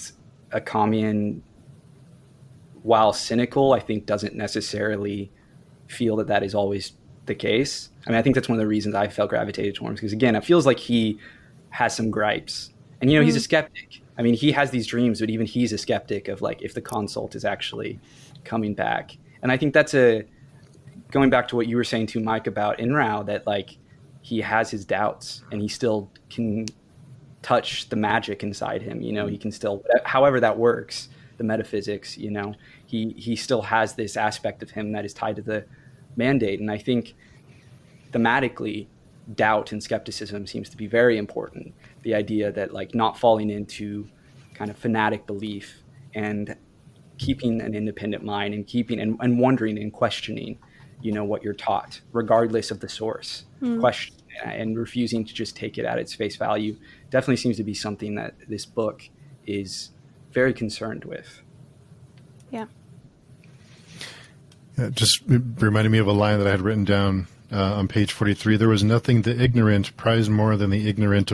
a commune, while cynical, I think doesn't necessarily feel that that is always the case. I mean, I think that's one of the reasons I felt gravitated towards him because, again, it feels like he has some gripes, and he's a skeptic. I mean, he has these dreams, but even he's a skeptic of like if the consult is actually coming back. And I think that's going back to what you were saying to Mike about Inrao, that like he has his doubts and he still can touch the magic inside him. He can still, however that works, the metaphysics. He still has this aspect of him that is tied to the mandate. And I think thematically, doubt and skepticism seems to be very important. The idea that like not falling into kind of fanatic belief and keeping an independent mind and keeping and wondering and questioning, what you're taught, regardless of the source, question and refusing to just take it at its face value, definitely seems to be something that this book is very concerned with. Yeah. It just reminded me of a line that I had written down on page 43. There was nothing the ignorant prize more than the ignorance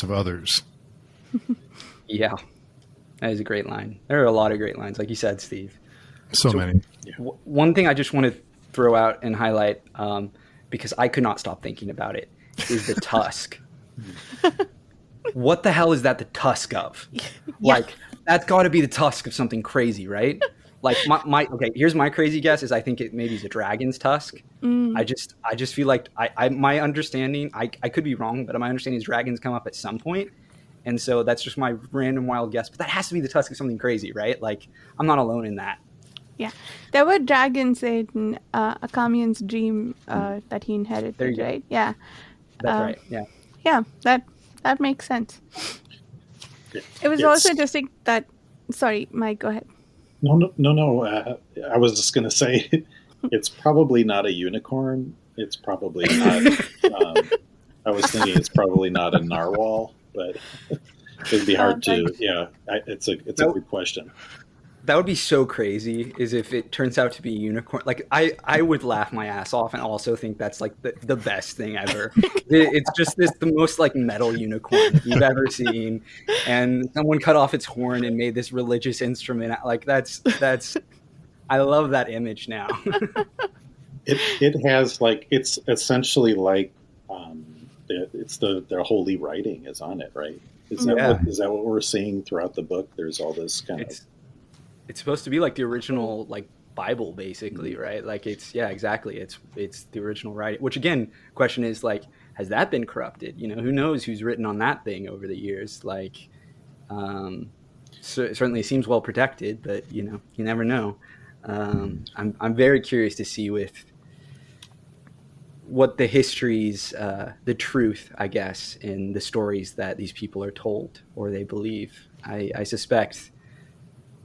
of others. Yeah, that is a great line. There are a lot of great lines, like you said, Steve. So many. One thing I just want to throw out and highlight, because I could not stop thinking about it, is the tusk. What the hell is that the tusk of? Yeah. Like, that's got to be the tusk of something crazy, right? Like okay, here's my crazy guess is I think it maybe is a dragon's tusk. I just feel like my understanding, I could be wrong, but my understanding is dragons come up at some point. And so that's just my random wild guess, but that has to be the tusk of something crazy, right? Like, I'm not alone in that. Yeah, there were dragons in Akamian's dream that he inherited, right? Go. Yeah, that's right. Yeah, yeah, that makes sense. It was also interesting that. Sorry, Mike, go ahead. No. I was just going to say, it's probably not a unicorn. It's probably not. I was thinking it's probably not a narwhal, but it'd be hard to. Yeah, it's a good question. That would be so crazy, is if it turns out to be a unicorn. Like, I would laugh my ass off and also think that's like the best thing ever. It's just the most like metal unicorn you've ever seen, and someone cut off its horn and made this religious instrument. Like, that's I love that image now. It has like, it's essentially like it's their holy writing is on it, right? Is that what we're seeing throughout the book? There's all this kind of. It's supposed to be like the original like Bible, basically, right? Like, exactly. It's the original writing. Which, again, question is like, has that been corrupted? Who knows who's written on that thing over the years? Like, certainly it seems well protected, but you never know. I'm very curious to see with what the histories, the truth, I guess, in the stories that these people are told or they believe. I suspect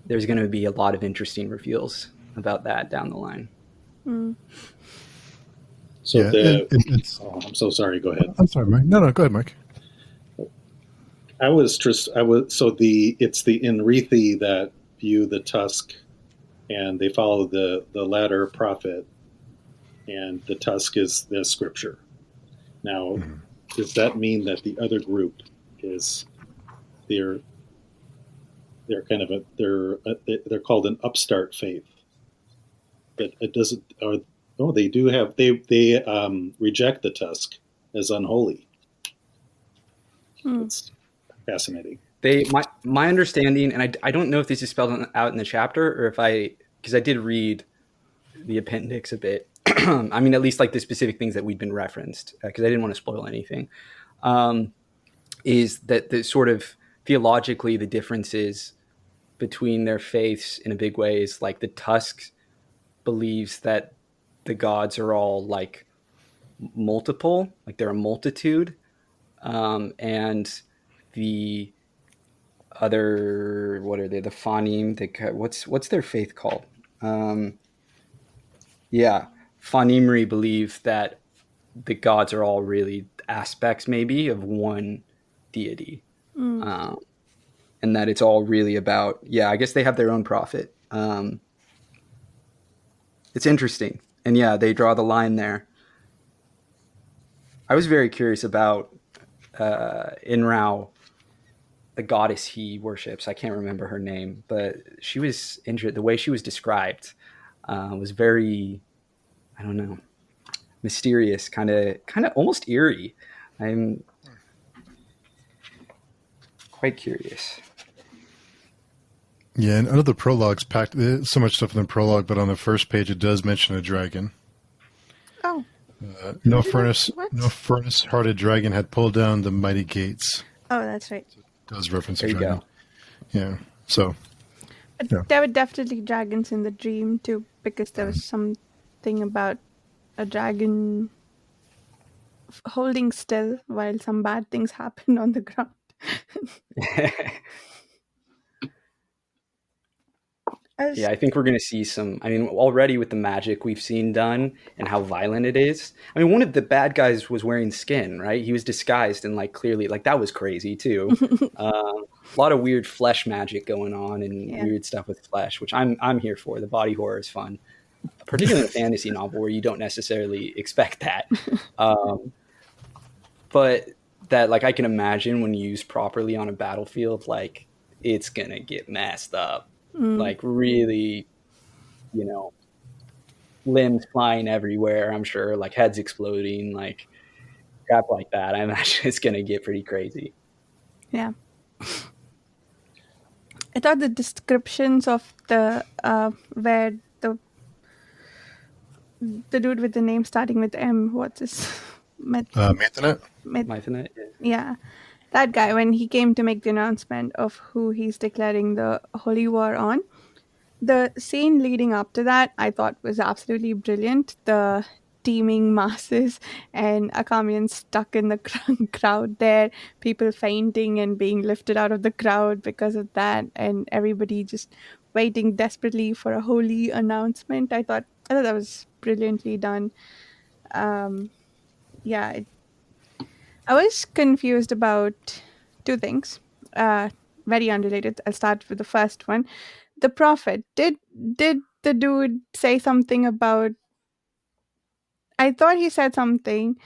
there's going to be a lot of interesting reveals about that down the line. So I'm so sorry. Go ahead. I'm sorry, Mike. No, go ahead, Mike. It's the Enrithi that view the tusk, and they follow the latter prophet, and the tusk is the scripture. Now, does that mean that the other group is they're kind of they're called an upstart faith, but it doesn't. They do have they reject the tusk as unholy. It's fascinating. My understanding, and I don't know if this is spelled out in the chapter or because I did read the appendix a bit. I mean, at least like the specific things that we'd been referenced, because I didn't want to spoil anything. Is that the sort of theologically the differences between their faiths in a big way is like the tusk believes that the gods are all like multiple, like they're a multitude, and the other, what are they? The Fanim. What's their faith called? Fanimri believe that the gods are all really aspects, maybe, of one deity. And that it's all really about, I guess they have their own prophet. It's interesting. And yeah, they draw the line there. I was very curious about Inrao, the goddess he worships. I can't remember her name, but she was injured. The way she was described was very, I don't know, mysterious, kind of almost eerie. I'm quite curious. Yeah, and out of the prologue's packed so much stuff in the prologue, but on the first page it does mention a dragon. Oh. No furnace-hearted dragon had pulled down the mighty gates. Oh, that's right. It does reference There a you dragon. go. Yeah. So. But Yeah. there were definitely dragons in the dream too, because there was something about a dragon holding still while some bad things happen on the ground. Yeah, I think we're going to see some. I mean, already with the magic we've seen done and how violent it is. I mean, one of the bad guys was wearing skin, right? He was disguised and like clearly, like that was crazy too. A lot of weird flesh magic going on and Yeah. weird stuff with flesh, which I'm here for. The body horror is fun, particularly in a fantasy novel where you don't necessarily expect that. But that, like, I can imagine when used properly on a battlefield, like it's gonna get messed up. Like really, you know, limbs flying everywhere, I'm sure, like heads exploding, like crap like that. I imagine it's going to get pretty crazy. Yeah. I thought the descriptions of the where the dude with the name starting with M, what's his Mathanet? Mythonet? Yeah. That guy, when he came to make the announcement of who he's declaring the holy war on, the scene leading up to that I thought was absolutely brilliant. The teeming masses and Akamians stuck in the crowd there, people fainting and being lifted out of the crowd because of that, and everybody just waiting desperately for a holy announcement. I thought that was brilliantly done. Yeah, I was confused about two things. Very unrelated. I'll start with the first one. The prophet. Did the dude say something about? I thought he said something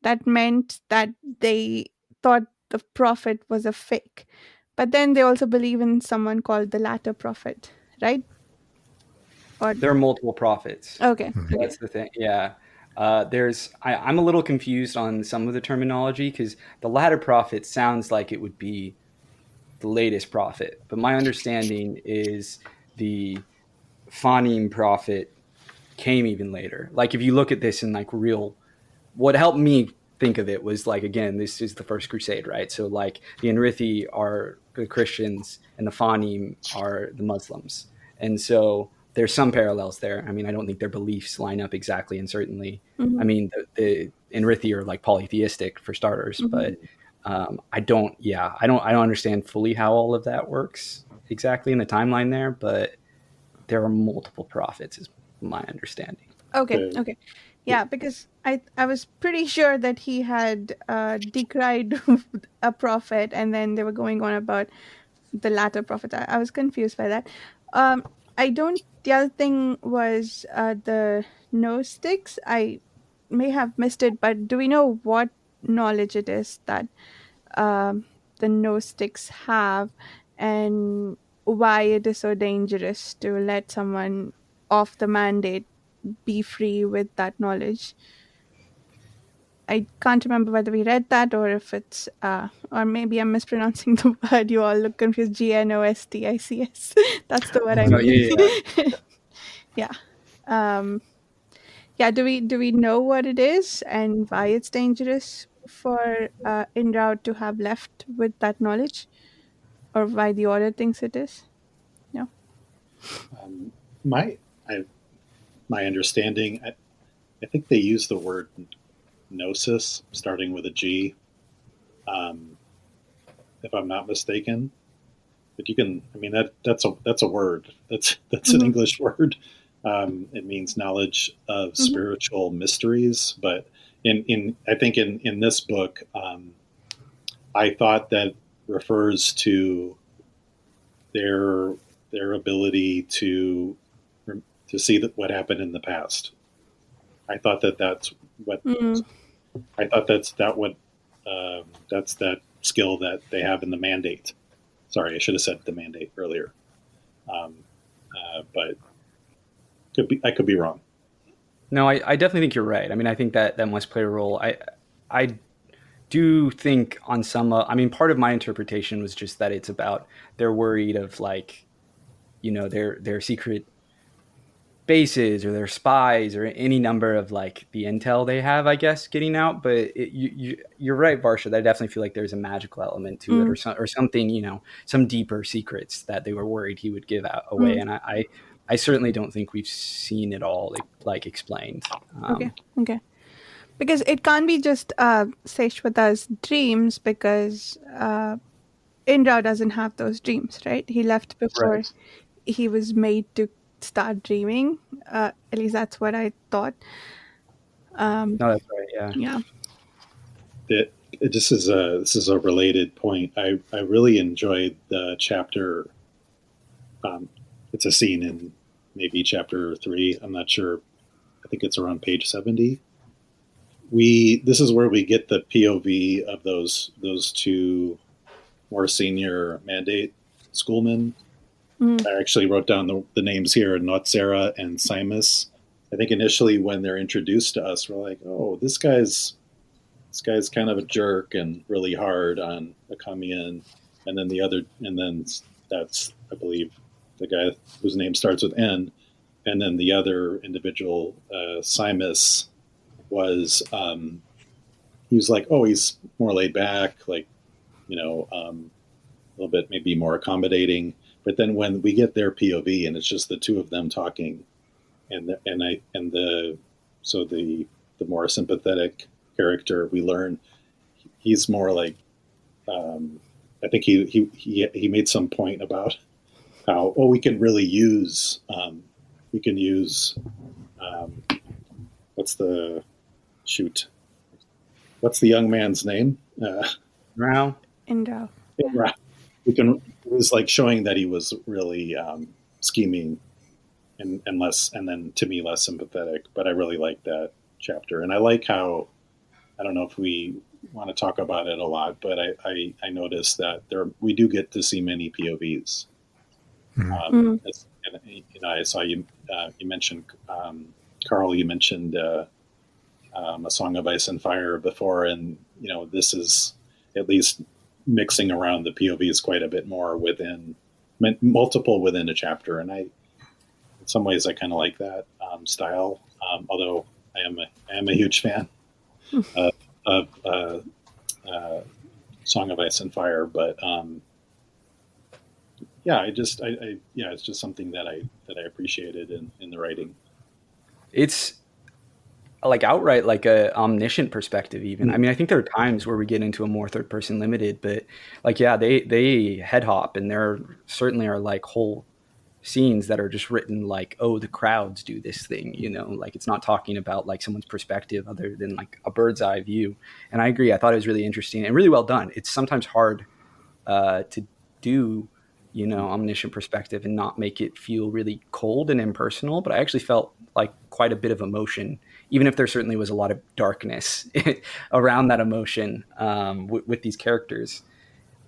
that meant that they thought the prophet was a fake, but then they also believe in someone called the latter prophet, right? Or There are multiple prophets. okay, So okay. that's the thing. Yeah. I'm a little confused on some of the terminology because the latter prophet sounds like it would be the latest prophet. But my understanding is the Phanim prophet came even later. Like if you look at this in like real, what helped me think of it was like, again, this is the first crusade, right? So like the Enrithi are the Christians and the Phanim are the Muslims. And so there's some parallels there. I mean, I don't think their beliefs line up exactly. And certainly, I Mm-hmm. mean, the Enrithi are like polytheistic for starters, Mm-hmm. but I don't understand fully how all of that works exactly in the timeline there, but there are multiple prophets is my understanding. Okay, okay. Yeah, because I was pretty sure that he had decried a prophet, and then they were going on about the latter prophet. I was confused by that. I don't. The other thing was the nose sticks. I may have missed it, but do we know what knowledge it is that the nose sticks have, and why it is so dangerous to let someone off the mandate be free with that knowledge? I can't remember whether we read that or if it's, or maybe I'm mispronouncing the word. You all look confused. Gnostics. That's the word I No, mean. yeah. Yeah. Yeah. Do we know what it is and why it's dangerous for Indra to have left with that knowledge, or why the order thinks it is? No. My my understanding, I think they use the word gnosis starting with a G, um, if I'm not mistaken. But you can, I mean, that's a word. That's an Mm-hmm. English word. It means knowledge of Mm-hmm. spiritual mysteries. But in I think in this book, I thought that refers to their ability to to see what happened in the past. I thought that's what I thought that's that skill that they have in the mandate. Sorry, I should have said the mandate earlier. Um, but I could be wrong. No, I definitely think you're right. I mean, I think that must play a role. I do think on some, I mean, part of my interpretation was just that it's about they're worried of like, their secret bases or their spies or any number of like the intel they have, I guess, getting out. But you're right, Varsha. I definitely feel like there's a magical element to it, or something, some deeper secrets that they were worried he would give away. And I certainly don't think we've seen it all like explained. Okay. Because it can't be just Seshwata's dreams, because Indra doesn't have those dreams, right? He left before he was made to start dreaming. At least that's what I thought. No, that's right. Yeah. This is a related point. I really enjoyed the chapter. It's a scene in maybe chapter 3. I'm not sure. I think it's around page 70. This is where we get the POV of those two more senior mandate schoolmen. I actually wrote down the names here: Notsera and Simus. I think initially when they're introduced to us, we're like, "Oh, this guy's kind of a jerk and really hard on Akamian." And then that's, I believe, the guy whose name starts with N. And then the other individual, Simus, was he was like, oh, he's more laid back, like, a little bit maybe more accommodating. But then when we get their POV and it's just the two of them talking, the more sympathetic character, we learn he's more like, I think he made some point about how we can really use what's the young man's name? Rao. Indra. Yeah. It was like showing that he was really scheming and then to me less sympathetic. But I really like that chapter, and I like how, I don't know if we want to talk about it a lot, but I noticed that we do get to see many POVs. I saw you mentioned Carl. You mentioned A Song of Ice and Fire before, and this is at least mixing around the POVs quite a bit more multiple within a chapter, and in some ways I kind of like that style. Although I am a huge fan of Song of Ice and Fire, but it's just something that I appreciated in the writing. It's like outright like a omniscient perspective even. I mean, I think there are times where we get into a more third person limited, but like, yeah, they head hop, and there certainly are like whole scenes that are just written like, oh, the crowds do this thing, like it's not talking about like someone's perspective other than like a bird's eye view. And I agree, I thought it was really interesting and really well done. It's sometimes hard to do omniscient perspective and not make it feel really cold and impersonal, but I actually felt like quite a bit of emotion, even if there certainly was a lot of darkness around that emotion with these characters.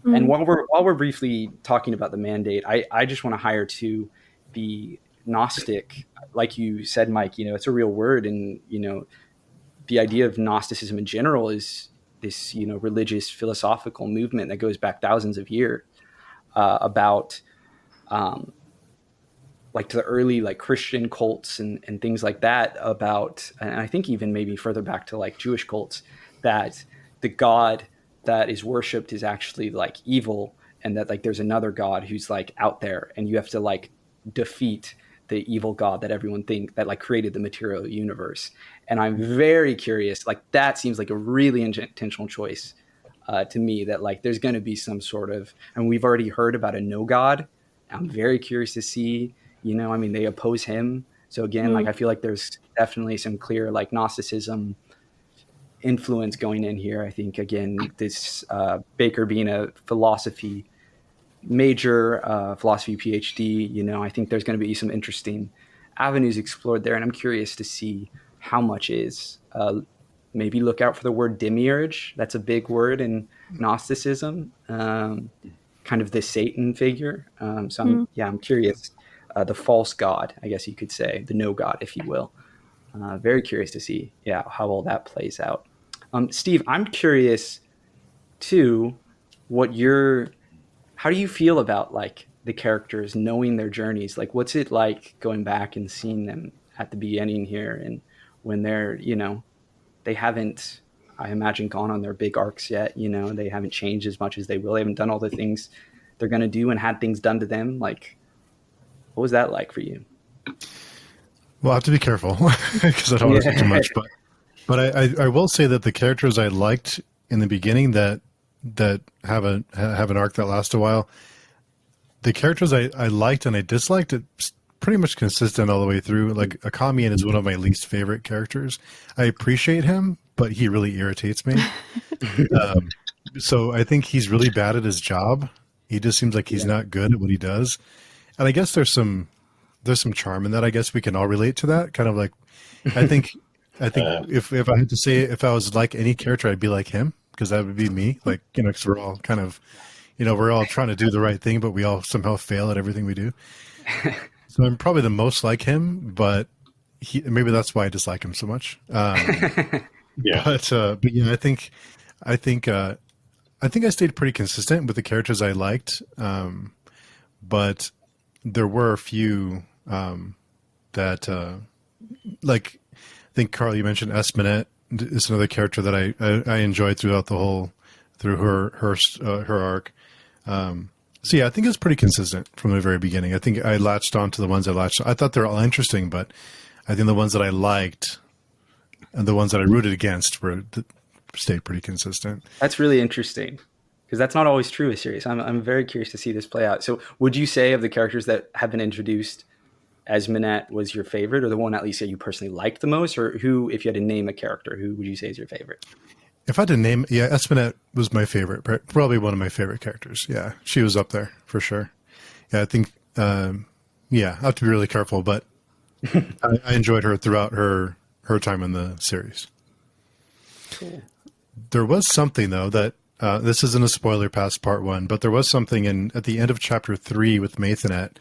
And while we're briefly talking about the mandate, I just want to hire to the Gnostic, like you said, Mike, it's a real word. And, the idea of Gnosticism in general is this, religious philosophical movement that goes back thousands of years about like to the early like Christian cults and things like that about, and I think even maybe further back to like Jewish cults, that the God that is worshipped is actually like evil, and that like there's another God who's like out there, and you have to like defeat the evil God that everyone think that like created the material universe. And I'm very curious, like that seems like a really intentional choice to me, that like there's going to be some sort of, and we've already heard about a no God. I'm very curious to see, they oppose him. So again, like I feel like there's definitely some clear like Gnosticism influence going in here. I think again, this Bakker being a philosophy major, philosophy PhD, I think there's going to be some interesting avenues explored there, and I'm curious to see how much is. Maybe look out for the word demiurge. That's a big word in Gnosticism, kind of the Satan figure. I'm curious. The false god, I guess you could say, the no god, if you will. Very curious to see, how all that plays out. Steve, I'm curious too, how do you feel about like the characters knowing their journeys? Like, what's it like going back and seeing them at the beginning here, and when they're, they haven't, I imagine, gone on their big arcs yet. They haven't changed as much as they will. They haven't done all the things they're going to do and had things done to them. Like, what was that like for you? Well, I have to be careful because I don't want to say too much. But I will say that the characters I liked in the beginning that have an arc that lasts a while, the characters I liked and I disliked, it's pretty much consistent all the way through. Like Akamian is one of my least favorite characters. I appreciate him, but he really irritates me. So I think he's really bad at his job. He just seems like he's not good at what he does. And I guess there's some charm in that. I guess we can all relate to that. Kind of like, I think if I had to say, if I was like any character, I'd be like him, because that would be me. Like, because we're all kind of, we're all trying to do the right thing, but we all somehow fail at everything we do. So I'm probably the most like him, but maybe that's why I dislike him so much. But yeah, I think I stayed pretty consistent with the characters I liked. But there were a few that, like, I think Carl, you mentioned Esminette is another character that I enjoyed through her arc. So yeah, I think it's pretty consistent from the very beginning. I think I latched on to the ones I thought they were all interesting, but I think the ones that I liked and the ones that I rooted against stayed pretty consistent. That's really interesting, because that's not always true with series. I'm very curious to see this play out. So would you say of the characters that have been introduced, Esminette was your favorite, or the one at least that you personally liked the most? Or who, if you had to name a character, who would you say is your favorite? If I had to name, Esminette was my favorite, probably one of my favorite characters. Yeah, she was up there for sure. Yeah, I think, I have to be really careful, but I enjoyed her throughout her time in the series. Cool. There was something, though, that this isn't a spoiler past part 1, but there was something at the end of chapter 3 with Maithanet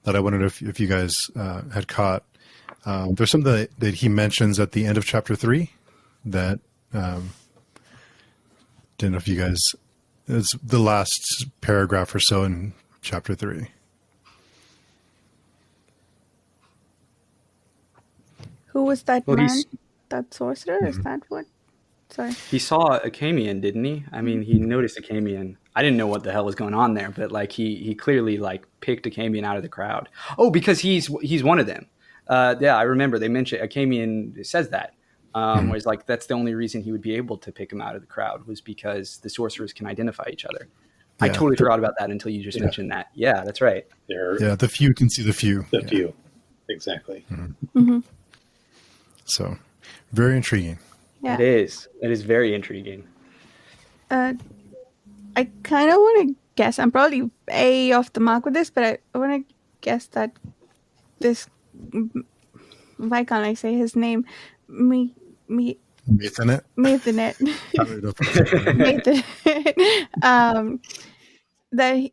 that I wondered if you guys had caught. There's something that he mentions at the end of chapter 3 that didn't know if you guys, it's the last paragraph or so in chapter 3. Who was that man? That sorcerer? Mm-hmm. Is that what? Sorry. He saw Akamian, didn't he? I mean, he noticed Akamian. I didn't know what the hell was going on there, but like he clearly like picked Akamian out of the crowd. Oh, because he's one of them. I remember they mentioned Akamian says that. Where it's like that's the only reason he would be able to pick him out of the crowd was because the sorcerers can identify each other. Yeah. I totally forgot about that until you just mentioned that. Yeah, that's right. The few can see the few. The few, exactly. Mm-hmm. Mm-hmm. So, very intriguing. Yeah. It is. It is very intriguing. I kind of want to guess. I'm probably way off the mark with this, but I want to guess that this. Why can't I say his name? Maithanet. Maithanet. That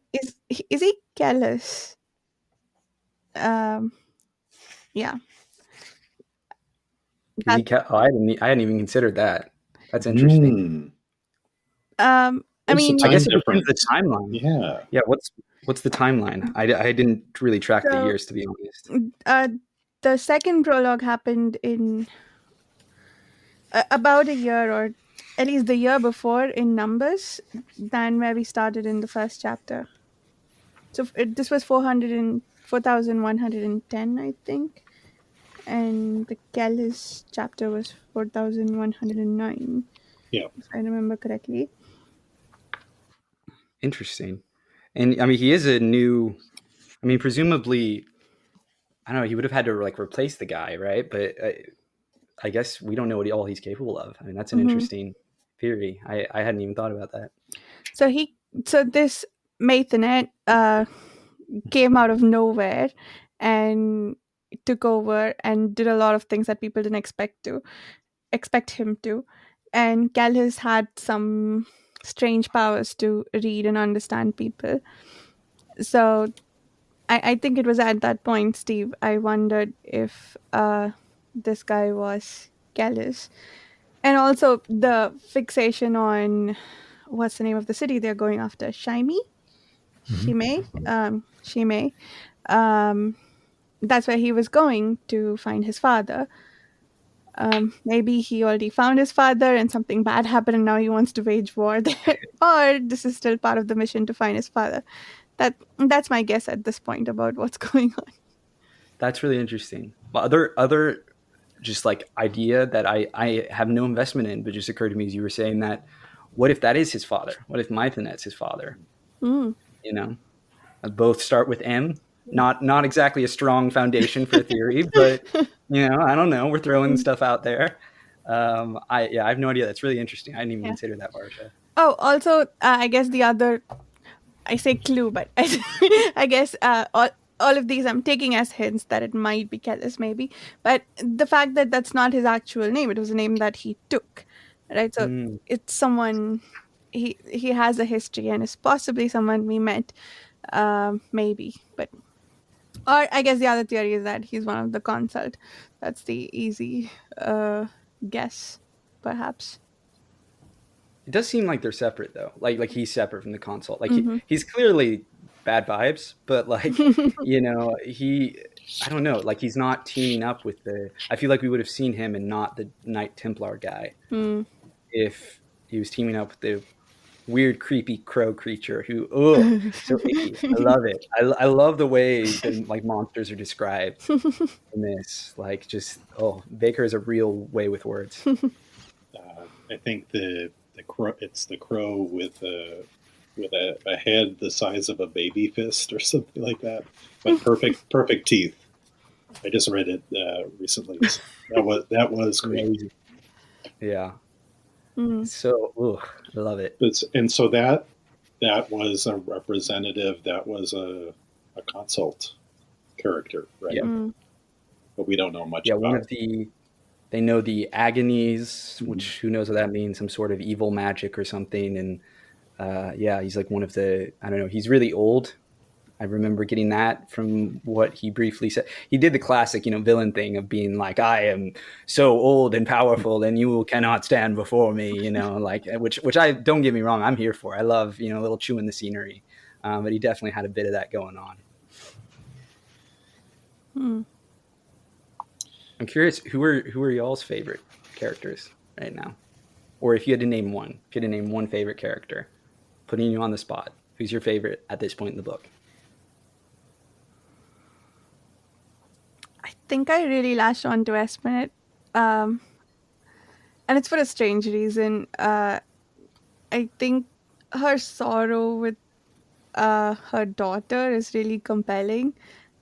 is he callous? Yeah. I hadn't even considered that. That's interesting. I mean, I guess it depends the timeline. Yeah. Yeah. What's the timeline? I didn't really track the years, to be honest. The second prologue happened in about a year, or at least the year before in numbers, than where we started in the first chapter. So this was 4,110, I think. And the Callus chapter was 4,109. Yeah. If I remember correctly. Interesting. And I mean, he is a new, I mean, presumably, I don't know, he would have had to like replace the guy, right? But I guess we don't know what all he's capable of. I mean, that's an interesting theory. I hadn't even thought about that. So this Maithanet came out of nowhere, and took over and did a lot of things that people didn't expect him to. And Callus had some strange powers to read and understand people. So I think it was at that point, Steve, I wondered if this guy was Callus. And also the fixation on what's the name of the city they're going after? Mm-hmm. Shimei. Um, that's where he was going to find his father. Maybe he already found his father and something bad happened and now he wants to wage war there. Or this is still part of the mission to find his father. That's my guess at this point about what's going on. That's really interesting. Well, other just like idea that I have no investment in, but just occurred to me as you were saying that. What if that is his father? What if Mythenet's his father? Mm. You know, both start with M. Not exactly a strong foundation for a theory, but I don't know. We're throwing stuff out there. I have no idea. That's really interesting. I didn't even Yeah. consider that, Varsha. Oh, also, I guess the other, I say clue, but I guess all of these I'm taking as hints that it might be Kellis, maybe. But the fact that that's not his actual name, it was a name that he took, right? So it's someone, he has a history and is possibly someone we met, maybe. But, or I guess the other theory is that he's one of the consult. That's the easy guess, perhaps. It does seem like they're separate though. Like he's separate from the consult. Like Mhm. he's clearly bad vibes, but like he I don't know. Like he's not teaming up with the. I feel like we would have seen him and not the Knight Templar guy Mm. if he was teaming up with the weird, creepy crow creature who so icky. I love it. I love the way the like monsters are described in this. Like just Baker is a real way with words. I think the crow. It's the crow with a head the size of a baby fist or something like that, but perfect teeth. I just read it recently. That was crazy. Yeah. Mm. So I love it. And so that was a representative. That was a consult character, right? Yeah. Mm. But we don't know much Yeah, about. one of they know the agonies, which who knows what that means, some sort of evil magic or something. And he's like one of the, I don't know, he's really old. I remember getting that from what he briefly said. He did the classic, villain thing of being like, I am so old and powerful and you cannot stand before me, like, which I, don't get me wrong, I'm here for. I love, a little chewing the scenery. But he definitely had a bit of that going on. Mm. I'm curious, who are y'all's favorite characters right now? Or if you had to name one, favorite character, putting you on the spot, who's your favorite at this point in the book? I think I really latched on to Espinette. And it's for a strange reason. I think her sorrow with her daughter is really compelling.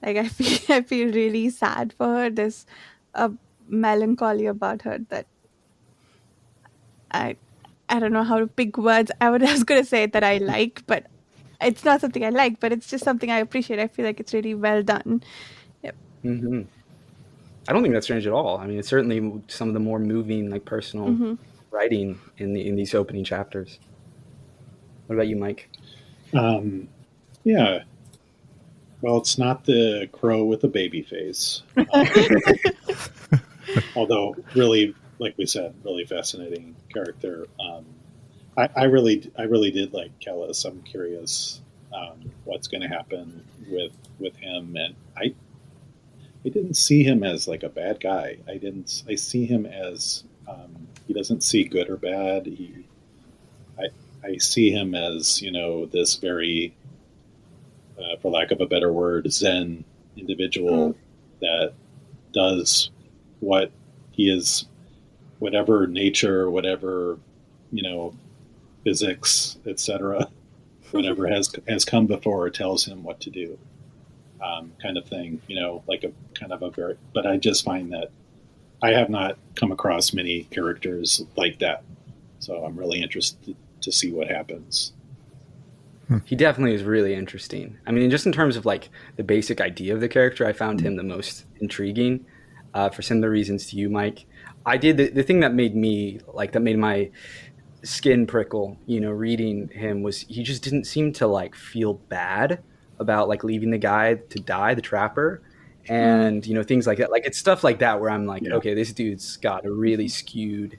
Like I feel really sad for her. There's a melancholy about her that I I don't know how to pick words. I was gonna say that I like, but it's not something I like, but it's just something I appreciate. I feel like it's really well done. Yep. Mm-hmm. I don't think that's strange at all. I mean, it's certainly some of the more moving, like personal writing in these opening chapters. What about you, Mike? Yeah. Well, it's not the crow with the baby face. Although, really, like we said, really fascinating character. I really did like Kellis. I'm curious what's going to happen with him, and I didn't see him as like a bad guy. I see him as he doesn't see good or bad. I see him as this very, for lack of a better word, Zen individual that does what he is, whatever nature, whatever physics, etc., whatever has come before tells him what to do, kind of thing. Like a kind of a very. But I just find that I have not come across many characters like that, so I'm really interested to see what happens. He definitely is really interesting. I mean, just in terms of like the basic idea of the character, I found him the most intriguing for similar reasons to you, Mike. I did the thing that made me like that made my skin prickle, reading him was he just didn't seem to like feel bad about like leaving the guy to die, the trapper, and things like that. Like it's stuff like that where I'm like, okay, this dude's got a really skewed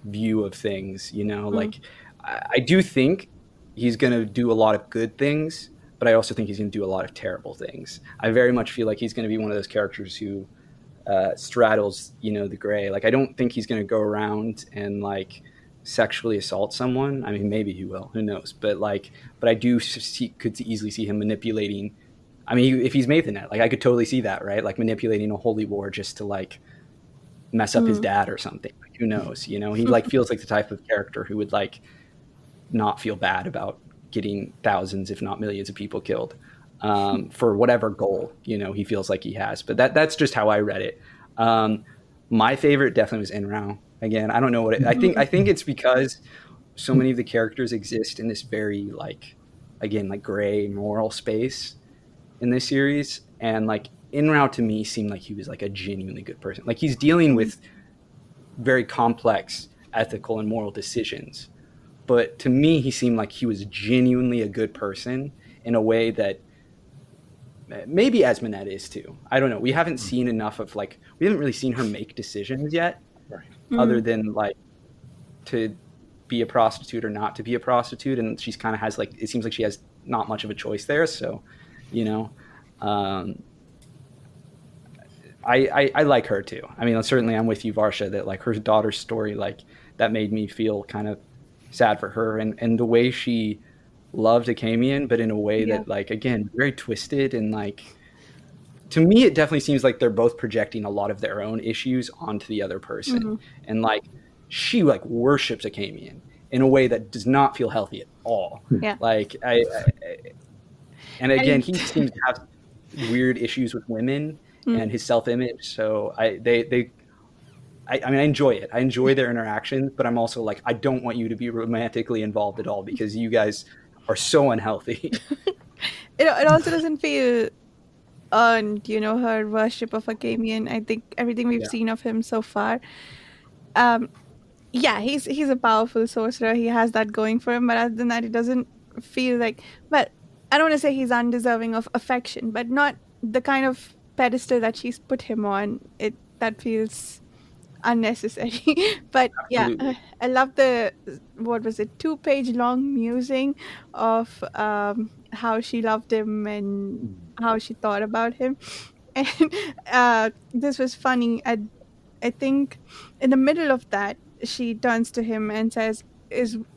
view of things. Like I do think he's going to do a lot of good things, but I also think he's going to do a lot of terrible things. I very much feel like he's going to be one of those characters who straddles, the gray. Like I don't think he's going to go around and like sexually assault someone. I mean, maybe he will. Who knows? But I could easily see him manipulating. I mean, if he's Mathanet, like I could totally see that, right? Like manipulating a holy war just to like mess up his dad or something. Like, who knows? He like feels like the type of character who would like not feel bad about getting thousands, if not millions, of people killed for whatever goal he feels like he has. But that's just how I read it. My favorite definitely was Enrao. Again, I don't know what I think it's because so many of the characters exist in this very like gray moral space in this series, and like Enrao to me seemed like he was like a genuinely good person. Like he's dealing with very complex ethical and moral decisions, but to me he seemed like he was genuinely a good person in a way that maybe Esmenet is too. I don't know. We haven't seen enough of we haven't really seen her make decisions yet, right. Other than like to be a prostitute or not to be a prostitute, and she's kind of has like, it seems like she has not much of a choice there. So, I like her too. I mean, certainly I'm with you, Varsha, that like her daughter's story, like that made me feel kind of sad for her, and the way she loved Akamian, but in a way that like, again, very twisted, and like to me it definitely seems like they're both projecting a lot of their own issues onto the other person. And like she like worships Akamian in a way that does not feel healthy at all. Like and again, he seems to have weird issues with women and his self-image, so I mean, I enjoy it. I enjoy their interactions, but I'm also like, I don't want you to be romantically involved at all because you guys are so unhealthy. It also doesn't feel earned, her worship of Akamian. I think everything we've seen of him so far, he's a powerful sorcerer. He has that going for him, but other than that, it doesn't feel like, well, I don't want to say he's undeserving of affection, but not the kind of pedestal that she's put him on. That feels unnecessary. But I love the, what was it, 2-page long musing of how she loved him and how she thought about him. And this was funny. I think in the middle of that, she turns to him and says,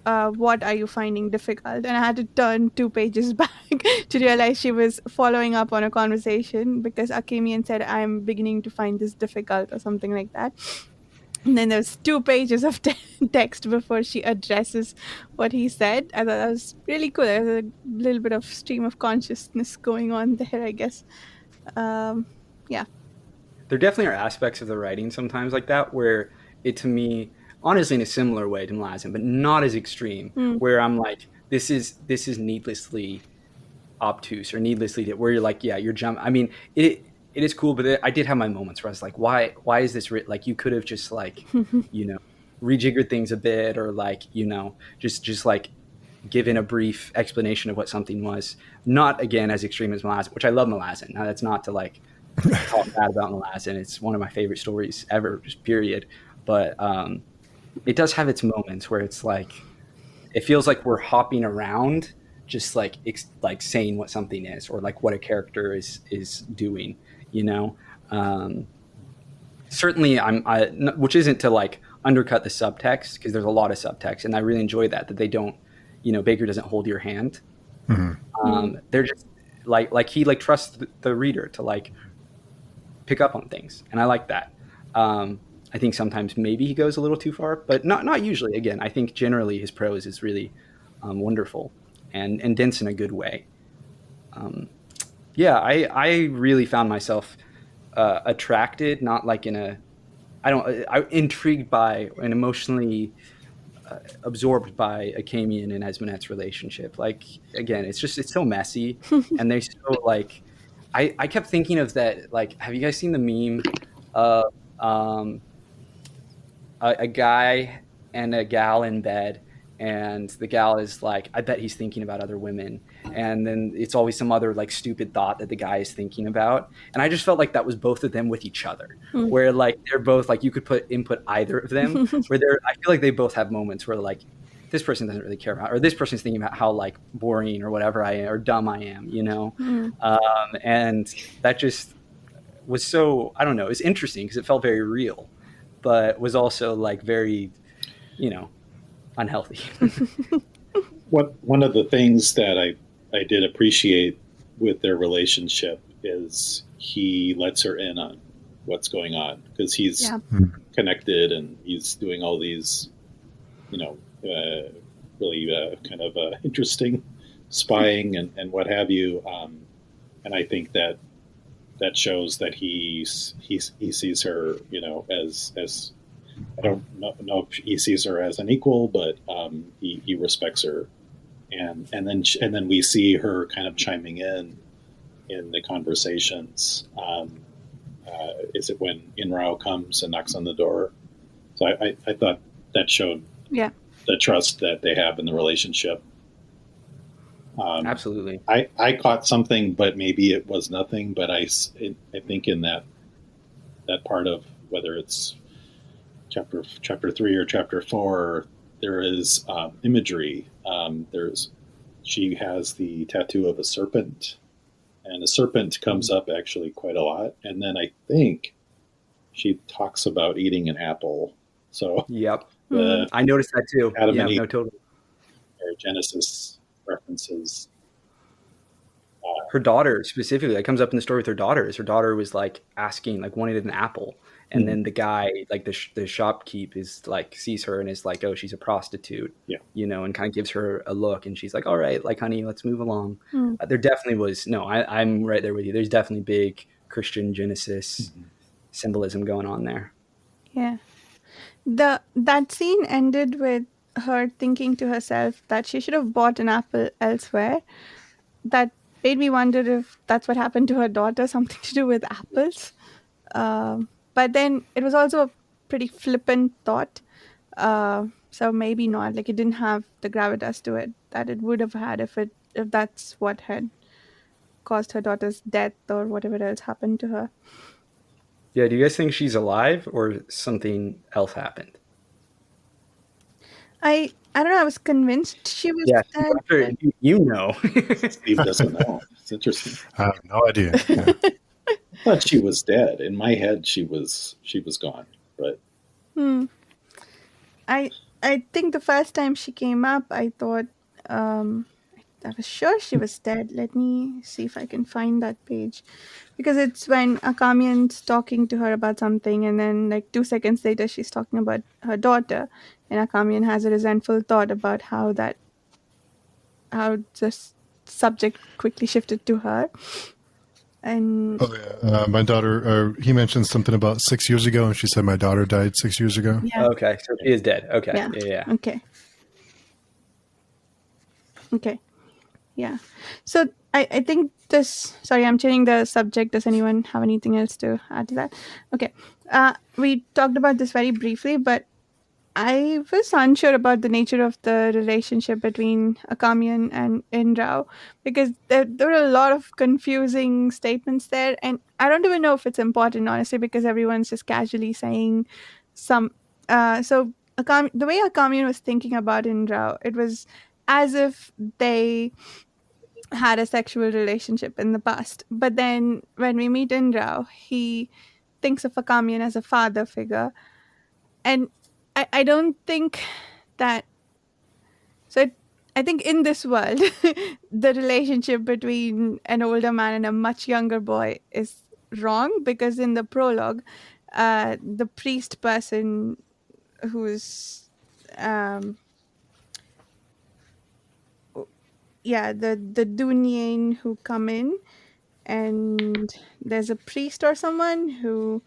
what are you finding difficult? And I had to turn 2 pages back to realize she was following up on a conversation, because Akamian said, I'm beginning to find this difficult, or something like that. And then there's 2 pages of text before she addresses what he said. I thought that was really cool. There's a little bit of stream of consciousness going on there, I guess. There definitely are aspects of the writing sometimes like that where it, to me, honestly in a similar way to Malazan, but not as extreme, where I'm like, this is needlessly obtuse or needlessly, where you're like, you're jumping. I mean, it is cool, but I did have my moments where I was like, why is this written? Like, you could have just like, rejiggered things a bit, or like, just like given a brief explanation of what something was. Not, again, as extreme as Malazan, which I love Malazan. Now, that's not to like talk bad about Malazan. It's one of my favorite stories ever, just period. But it does have its moments where it's like, it feels like we're hopping around, just like saying what something is, or like what a character is doing. Certainly, which isn't to like undercut the subtext, because there's a lot of subtext, and I really enjoy that they don't, Bakker doesn't hold your hand. They're just like he like trusts the reader to like pick up on things, and I like that. I think sometimes maybe he goes a little too far, but not usually. Again, I think generally his prose is really wonderful and dense in a good way. I really found myself attracted, not like in a, I'm intrigued by and emotionally absorbed by Akamian and Esmonet's relationship. Like, again, it's so messy, and they so like. I kept thinking of that. Like, have you guys seen the meme of a guy and a gal in bed, and the gal is like, I bet he's thinking about other women, and then it's always some other like stupid thought that the guy is thinking about, and I just felt like that was both of them with each other, where like they're both like, you could put input either of them, where I feel like they both have moments where like, this person doesn't really care about, or this person's thinking about how like boring or whatever I am or dumb I am, and that just was so, I don't know, it's interesting because it felt very real, but was also like very, unhealthy. One of the things that I did appreciate with their relationship is he lets her in on what's going on, because he's connected and he's doing all these, really kind of interesting spying and what have you. And I think that shows that he sees her, as I don't know if he sees her as an equal, but he respects her, and then we see her kind of chiming in the conversations. Is it when Inrao comes and knocks on the door? So I thought that showed the trust that they have in the relationship. Absolutely. I caught something, but maybe it was nothing. But I think in that part of whether it's chapter 3 or chapter 4, there is imagery. She has the tattoo of a serpent, and a serpent comes up actually quite a lot. And then I think she talks about eating an apple. So yep, I noticed that too. Adam and Eve, no, totally. Genesis references. Her daughter specifically, that comes up in the story with her daughter. Her daughter was like asking, like wanted an apple, and then the guy, like the shopkeep, is like sees her and is like, oh, she's a prostitute, and kind of gives her a look, and she's like, all right, like, honey, let's move along. There definitely was I'm right there with you. There's definitely big Christian Genesis symbolism going on there. Yeah, that scene ended with her thinking to herself that she should have bought an apple elsewhere. That made me wonder if that's what happened to her daughter, something to do with apples. But then it was also a pretty flippant thought. So maybe not. Like, it didn't have the gravitas to it that it would have had if that's what had caused her daughter's death or whatever else happened to her. Yeah, do you guys think she's alive or something else happened? I don't know. I was convinced she was dead. Sure, you know. Steve doesn't know. It's interesting. I have no idea. Yeah. I thought she was dead. In my head, she was gone. But I think the first time she came up, I thought I was sure she was dead. Let me see if I can find that page, because it's when Akamian's talking to her about something, and then like 2 seconds later, she's talking about her daughter, and Akamian has a resentful thought about how the subject quickly shifted to her. And my daughter, he mentioned something about 6 years ago, and she said my daughter died 6 years ago. Yeah. Okay, so she is dead. Okay, yeah. Okay. Yeah. So I think this, sorry, I'm changing the subject. Does anyone have anything else to add to that? Okay. We talked about this very briefly, but I was unsure about the nature of the relationship between Akamian and Inrao, because there were a lot of confusing statements there, and I don't even know if it's important, honestly, because everyone's just casually saying some. So the way Akamian was thinking about Inrao, it was as if they had a sexual relationship in the past. But then when we meet Inrao, he thinks of Akamian as a father figure. And I don't think that... So I think in this world, the relationship between an older man and a much younger boy is wrong, because in the prologue, the priest person who's... the Dunyan who come in, and there's a priest or someone who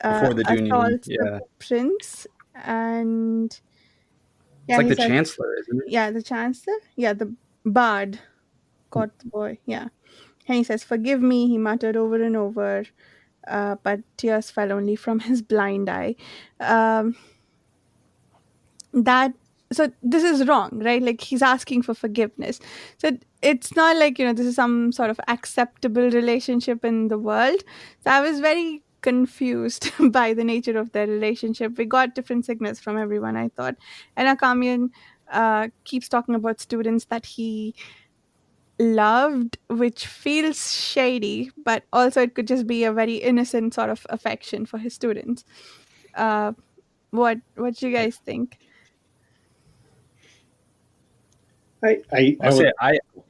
Before the Dunian, assaults the prince, and Yeah, like he the says, chancellor, isn't it? yeah, the chancellor, yeah, the bard caught the boy, yeah. And he says, "Forgive me," he muttered over and over, but tears fell only from his blind eye. Um, that so this is wrong, right? Like he's asking for forgiveness. So it's not like, this is some sort of acceptable relationship in the world. So I was very confused by the nature of their relationship. We got different signals from everyone, I thought. And Akamian keeps talking about students that he loved, which feels shady, but also it could just be a very innocent sort of affection for his students. uh what do you I, guys think? I I'll say would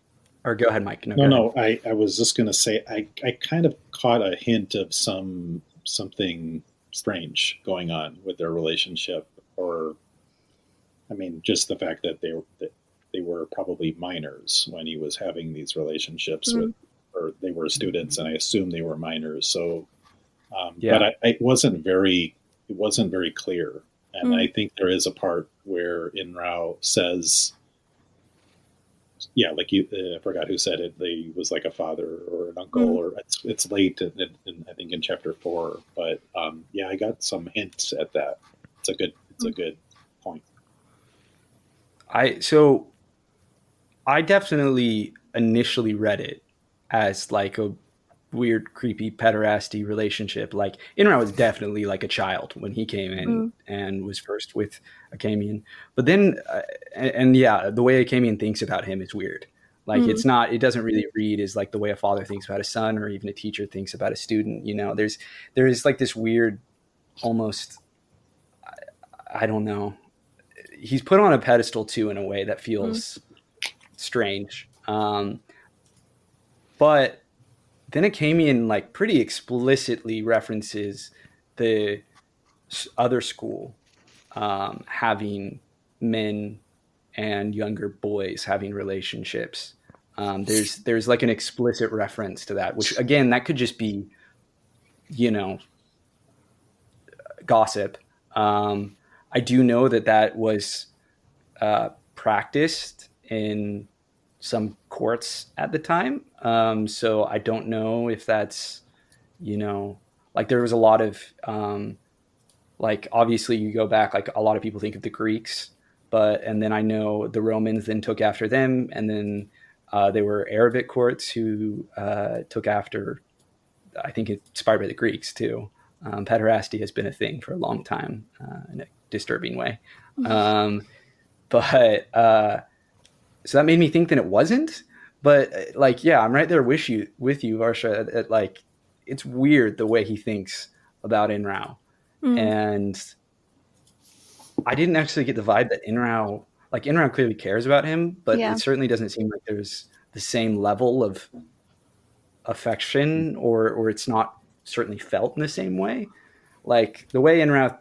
or go ahead, Mike. No, no go ahead. no. I was just going to say I kind of caught a hint of something strange going on with their relationship, or I mean, just the fact that they were probably minors when he was having these relationships with, Mm, or they were students, and I assume they were minors. So, but Yeah. it wasn't very clear, and mm, I think there is a part where Inrao says, yeah, like you, I forgot who said it. He was like a father or an uncle, mm, or it's late, I think in chapter 4. But yeah, I got some hints at that. It's a mm. good point. So I definitely initially read it as like a weird, creepy, pederasty relationship. Like Inra was definitely like a child when he came in Mm, and was first with Akamian. But then, and yeah, the way Akamian thinks about him is weird. Like mm, it doesn't really read as like the way a father thinks about a son or even a teacher thinks about a student. There is like this weird, almost, I don't know. He's put on a pedestal too in a way that mm, feels strange. But then Akamian like pretty explicitly references the other school having men and younger boys having relationships. There's like an explicit reference to that, which again that could just be, you know, gossip. I do know that that was practiced in some courts at the time. So I don't know if that's, you know, like there was a lot of like obviously you go back, like a lot of people think of the Greeks, but and then I know the Romans then took after them, and then they were Arabic courts who took after, I think, inspired by the Greeks too. Pederasty has been a thing for a long time in a disturbing way. Um, but so that made me think that it wasn't. But like, yeah, I'm right there with you, Varsha. Like, it's weird the way he thinks about Inrao, mm. and I didn't actually get the vibe that Inrao clearly cares about him, but Yeah. it certainly doesn't seem like there's the same level of affection, or it's not certainly felt in the same way. Like the way Inrao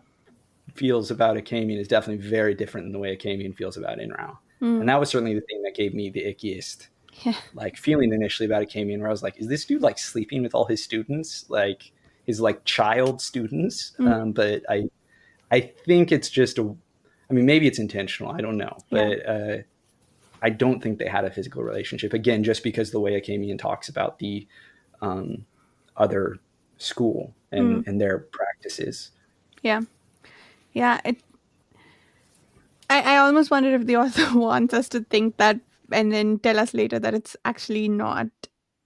feels about Akamian is definitely very different than the way Akamian feels about Inrao. And Mm. that was certainly the thing that gave me the ickiest Yeah. like feeling initially about Akamian, where I was like, is this dude like sleeping with all his students, like his like child students? Mm. But I think it's just I mean, maybe it's intentional. I don't know, Yeah. but I don't think they had a physical relationship. Again, just because the way Akamian talks about the um, other school Mm. and their practices. Yeah. Yeah. I almost wonder if the author wants us to think that and then tell us later that it's actually not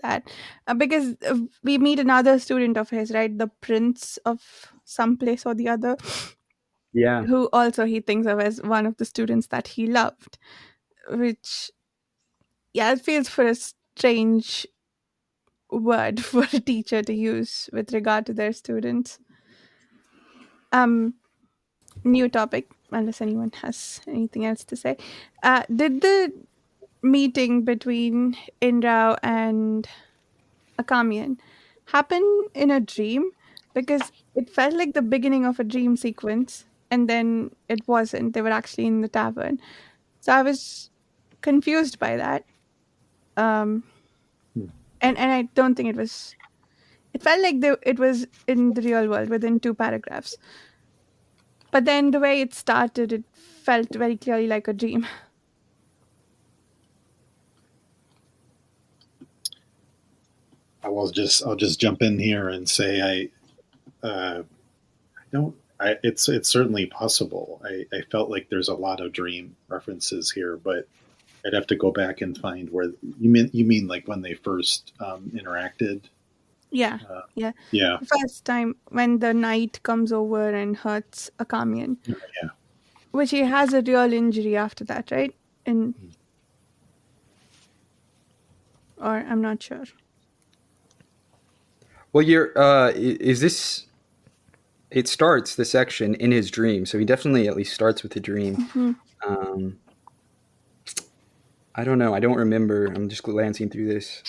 that. Because we meet another student of his, right? The prince of some place or the other, Yeah, who also he thinks of as one of the students that he loved, which, yeah, it feels for a strange word for a teacher to use with regard to their students. Um, New topic, unless anyone has anything else to say. Did the meeting between Indrao and Akamian happen in a dream? Because it felt like the beginning of a dream sequence, and then it wasn't. They were actually in the tavern. So I was confused by that. Um, Hmm. and I don't think it was. It felt like it was in the real world within 2 paragraphs. But then the way it started, it felt very clearly like a dream. I'll just jump in here and say I don't. It's certainly possible. I felt like there's a lot of dream references here, but I'd have to go back and find where you mean like when they first interacted. Yeah, yeah. Yeah, The first time when the knight comes over and hurts Akamian, yeah. which he has a real injury after that, right? Or I'm not sure. Well, is this? It starts the section in his dream, so he definitely at least starts with a dream. Mm-hmm. I don't know. I don't remember. I'm just glancing through this.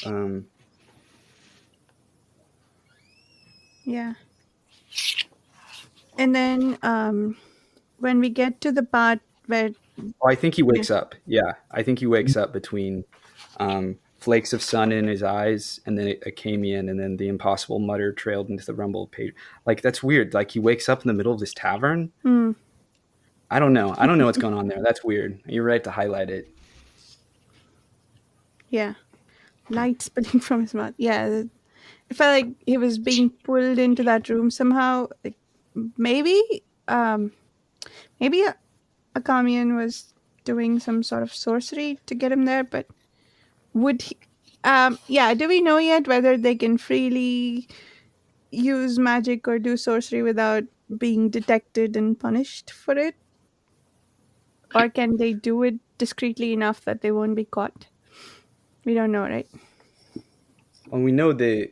Yeah. And then when we get to the part where I think he wakes up. Yeah, I think he wakes up between flakes of sun in his eyes, and then it came in, and then the impossible mutter trailed into the rumble of page. Like, that's weird. Like, he wakes up in the middle of this tavern. I don't know. I don't know what's going on there. That's weird. You're right to highlight it. yeah, light spilling from his mouth. Yeah, it felt like he was being pulled into that room somehow. Like maybe Akamian was doing some sort of sorcery to get him there, but would he? Do we know yet whether they can freely use magic or do sorcery without being detected and punished for it? Or can they do it discreetly enough that they won't be caught? We don't know, right? Well, we know the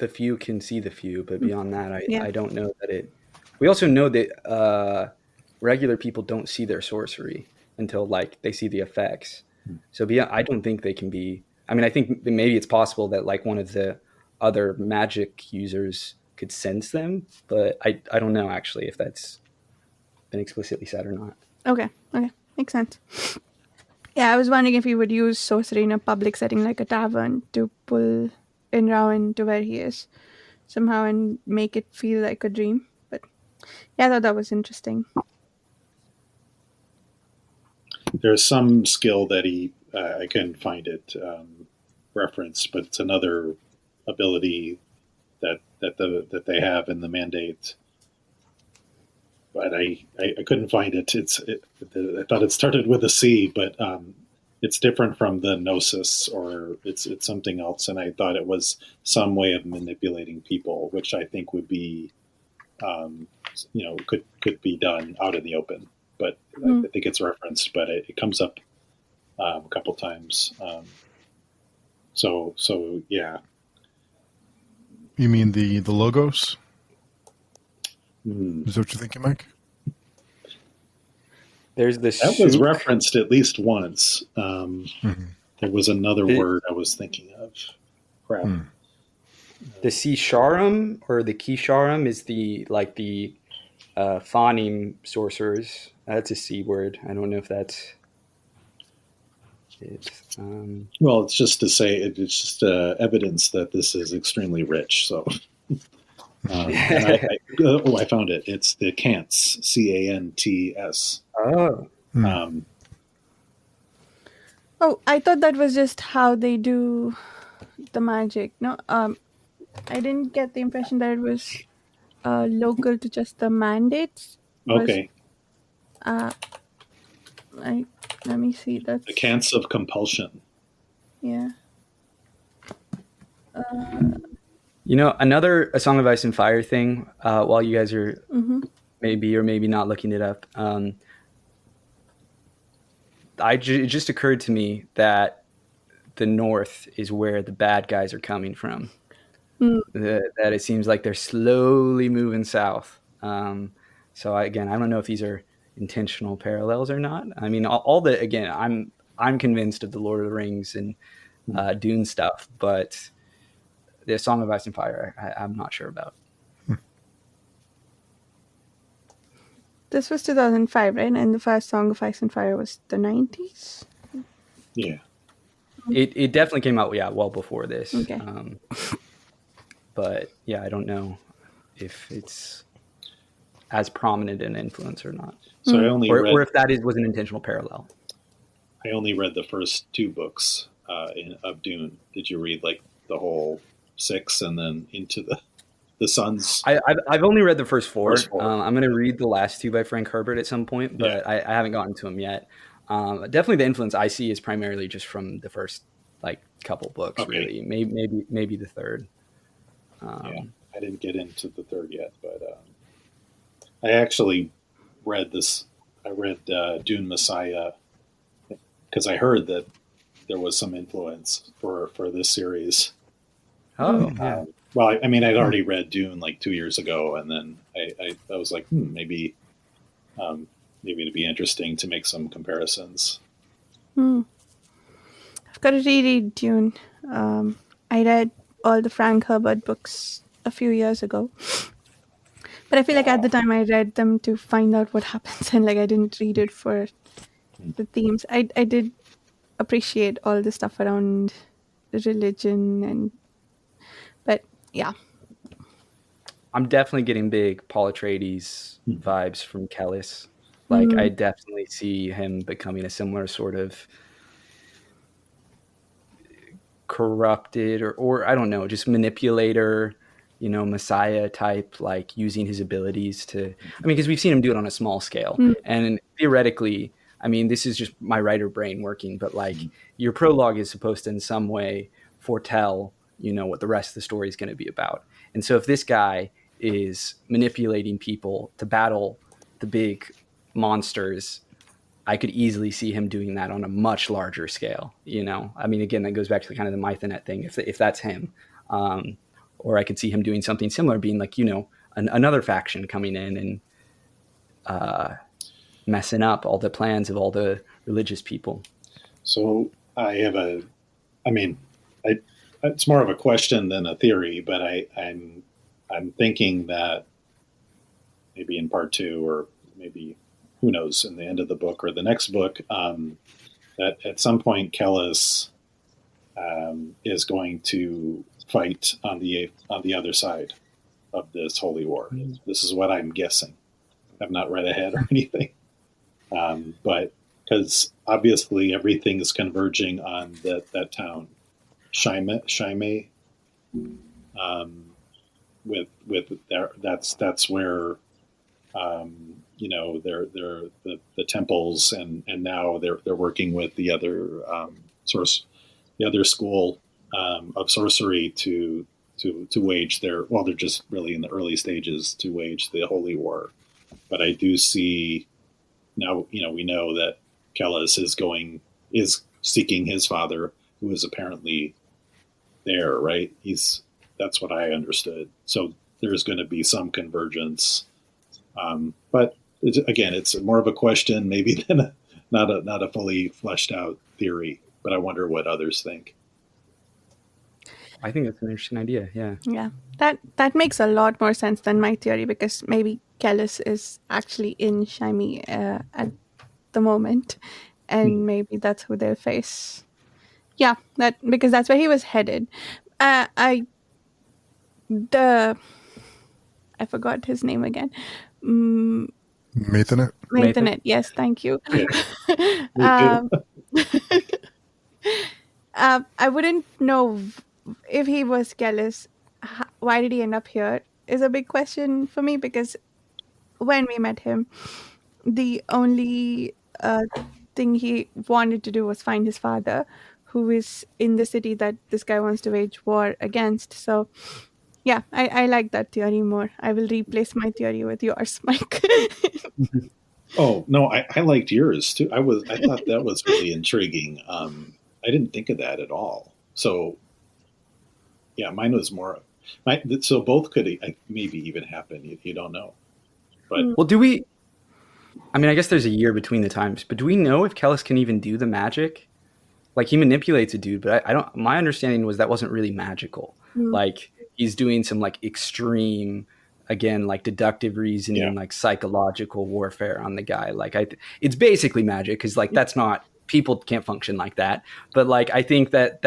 few can see the few, but beyond that, Yeah. I don't know that it. We also know that regular people don't see their sorcery until like they see the effects. So I don't think they can be. I mean, I think maybe it's possible that like one of the other magic users could sense them, but I don't know actually if that's been explicitly said or not. Okay, makes sense. Yeah, I was wondering if he would use sorcery in a public setting like a tavern to pull in Rowan to where he is somehow and make it feel like a dream. But yeah, I thought that was interesting. There's some skill that I couldn't find it referenced, but it's another ability that they have in the mandate. But I couldn't find it. I thought it started with a C, but it's different from the gnosis, or it's something else. And I thought it was some way of manipulating people, which I think would be, could be done out in the open. But I think it's referenced, but it comes up a couple times. So yeah. You mean the logos? Mm. Is that what you're thinking, Mike? There's this that was referenced at least once. There was another word I was thinking of. Crap. The Cisharum or the Kisharum is the phoneme sorcerers. That's a C word. I don't know if that's it. Well, it's just to say it's just evidence that this is extremely rich. So, I found it. It's the Cants, Cants. Oh. I thought that was just how they do the magic. No, I didn't get the impression that it was local to just the mandates. Okay. Let me see. That's the Cants of compulsion. Yeah. Another A Song of Ice and Fire thing, while you guys are maybe or maybe not looking it up, it just occurred to me that the north is where the bad guys are coming from. That it seems like they're slowly moving south. So I don't know if these are intentional parallels or not. I mean, I'm convinced of the Lord of the Rings and Dune stuff, but the Song of Ice and Fire, I'm not sure about. This was 2005, right? And the first Song of Ice and Fire was the 90s? Yeah. It definitely came out, well before this. Okay. But, I don't know if it's... as prominent an influence or not. So I only or if that was an intentional parallel. I only read the first 2 books of Dune. Did you read like the whole 6 and then into the Sons? I've only read the first 4. First 4. I'm going to read the last 2 by Frank Herbert at some point, but I haven't gotten to them yet. Definitely the influence I see is primarily just from the first like couple books, really. Maybe the third. I didn't get into the third yet, but I actually read this. I read Dune Messiah because I heard that there was some influence for this series. Oh, yeah. Well, I mean, I'd already read Dune like 2 years ago, and then I was like, maybe it'd be interesting to make some comparisons. I've got to reread Dune. I read all the Frank Herbert books a few years ago, but I feel like at the time I read them to find out what happens, and like I didn't read it for the themes. I did appreciate all the stuff around religion, but yeah. I'm definitely getting big Paul Atreides vibes from Kellis. Like I definitely see him becoming a similar sort of corrupted or I don't know, just manipulator, Messiah type, like using his abilities to, because we've seen him do it on a small scale. And theoretically, this is just my writer brain working, but like your prologue is supposed to in some way foretell, what the rest of the story is going to be about. And so if this guy is manipulating people to battle the big monsters, I could easily see him doing that on a much larger scale, again, that goes back to kind of the Mythonet thing, if that's him. Or I could see him doing something similar, being like, another faction coming in and messing up all the plans of all the religious people. So I have it's more of a question than a theory, but I'm thinking that maybe in part 2 or maybe who knows, in the end of the book or the next book, that at some point Kellis is going to fight on the other side of this holy war. This is what I'm guessing. I've not read ahead or anything, but because obviously everything is converging on that town, Shaime, that's where. They're the temples, and now they're working with the other the other school of sorcery to wage they're just really in the early stages to wage the holy war. But I do see now, we know that Kellis is seeking his father, who is apparently there, right? That's what I understood. So there's going to be some convergence. But again, it's more of a question maybe than not a fully fleshed out theory, but I wonder what others think. I think that's an interesting idea. Yeah, that makes a lot more sense than my theory, because maybe Kellis is actually in Shaime at the moment, and maybe that's who they'll face. Yeah, because that's where he was headed. I forgot his name again. Mythonet. Yes, thank you. Yeah. I wouldn't know if he was Kellis. Why did he end up here is a big question for me, because when we met him, the only thing he wanted to do was find his father, who is in the city that this guy wants to wage war against. So yeah, I like that theory more. I will replace my theory with yours, Mike. Oh no, I liked yours too. I thought that was really intriguing. I didn't think of that at all. So yeah, mine was more. So both could maybe even happen. You don't know. But well, do we? I guess there's a year between the times, but do we know if Kellis can even do the magic? Like, he manipulates a dude, but I don't. My understanding was that wasn't really magical. Like, he's doing some like extreme, again, like deductive reasoning, like psychological warfare on the guy. Like, it's basically magic, because like that's not, people can't function like that. But like, I think that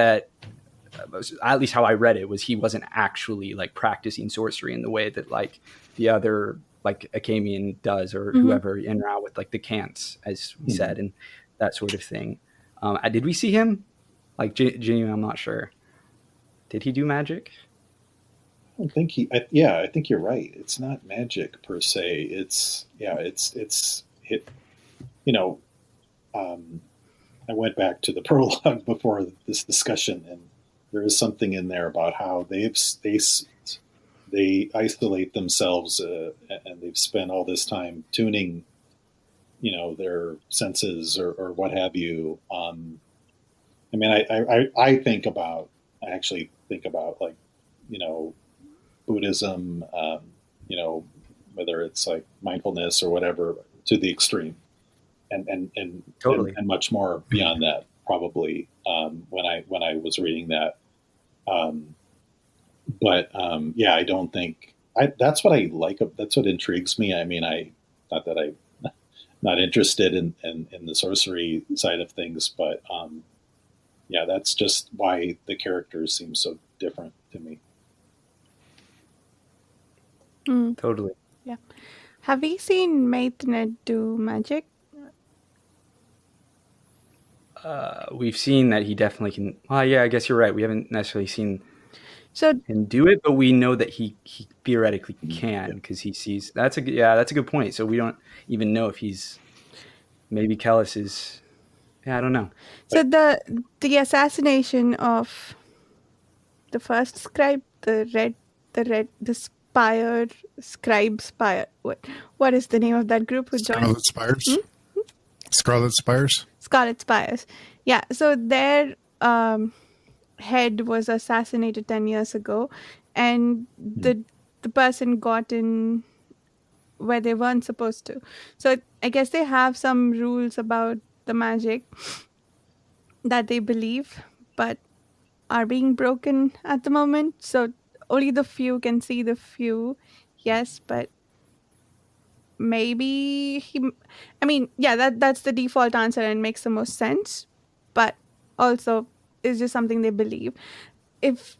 at least how I read it was he wasn't actually like practicing sorcery in the way that like the other like Akamian does, or Mhm. whoever in Rao with like the cants, as we said, and that sort of thing. Did we see him? Like genuinely, I'm not sure. Did he do magic? I don't think I think you're right. It's not magic per se. It's it. You know, I went back to the prologue before this discussion, and there is something in there about how they isolate themselves, and they've spent all this time tuning, their senses or what have you. I mean, I actually think about, like, you know, Buddhism, whether it's like mindfulness or whatever, to the extreme, Totally. and much more beyond that, probably, when I was reading that. Um, but yeah, I don't think that's what I like. That's what intrigues me. I mean, not that I'm not interested in the sorcery side of things, but yeah, that's just why the characters seem so different to me. Mm. Totally. Yeah. Have we seen Maitnet do magic? We've seen that he definitely can. Well, yeah, I guess you're right. We haven't necessarily seen So him do it, but we know that he theoretically Yeah. can, because he sees. That's a good point. So we don't even know if he's, maybe Kellis is. Yeah, I don't know. so the assassination of the first scribe, the spire scribe spire. What is the name of that group who joined? Scarlet Spires. Scarlet Spires. Scarlet Spires. Yeah. So their head was assassinated 10 years ago, and the person got in where they weren't supposed to. So I guess they have some rules about the magic that they believe, but are being broken at the moment. So only the few can see the few. Yes, but maybe I mean, yeah, that's the default answer and makes the most sense. But also, it's just something they believe. If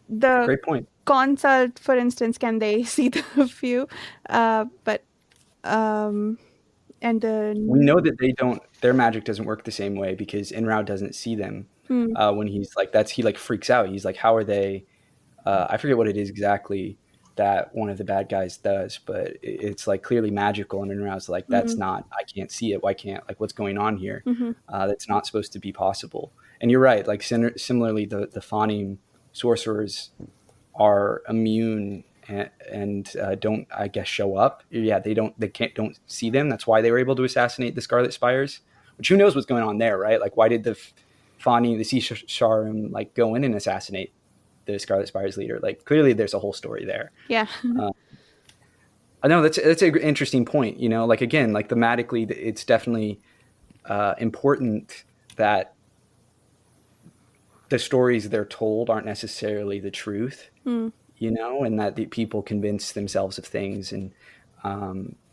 the Great point. consult, for instance, can they see the few? But and We know that they don't. Their magic doesn't work the same way, because Inrao doesn't see them. When he's like, he like freaks out. He's like, how are they? I forget what it is exactly that one of the bad guys does, but it's like clearly magical. And Inrao's like, that's not. I can't see it. Why can't, like, what's going on here? That's not supposed to be possible. And you're right. Like similarly, the Fawning sorcerers are immune and don't, I guess, show up. Yeah, they don't see them. That's why they were able to assassinate the Scarlet Spires. Which, who knows what's going on there, right? Like, why did the Fani, the Sea Sharim, like, go in and assassinate the Scarlet Spires leader? Like, clearly there's a whole story there. yeah. I know that's an interesting point. Like, again, like, thematically, it's definitely important that the stories they're told aren't necessarily the truth. And that the people convince themselves of things, and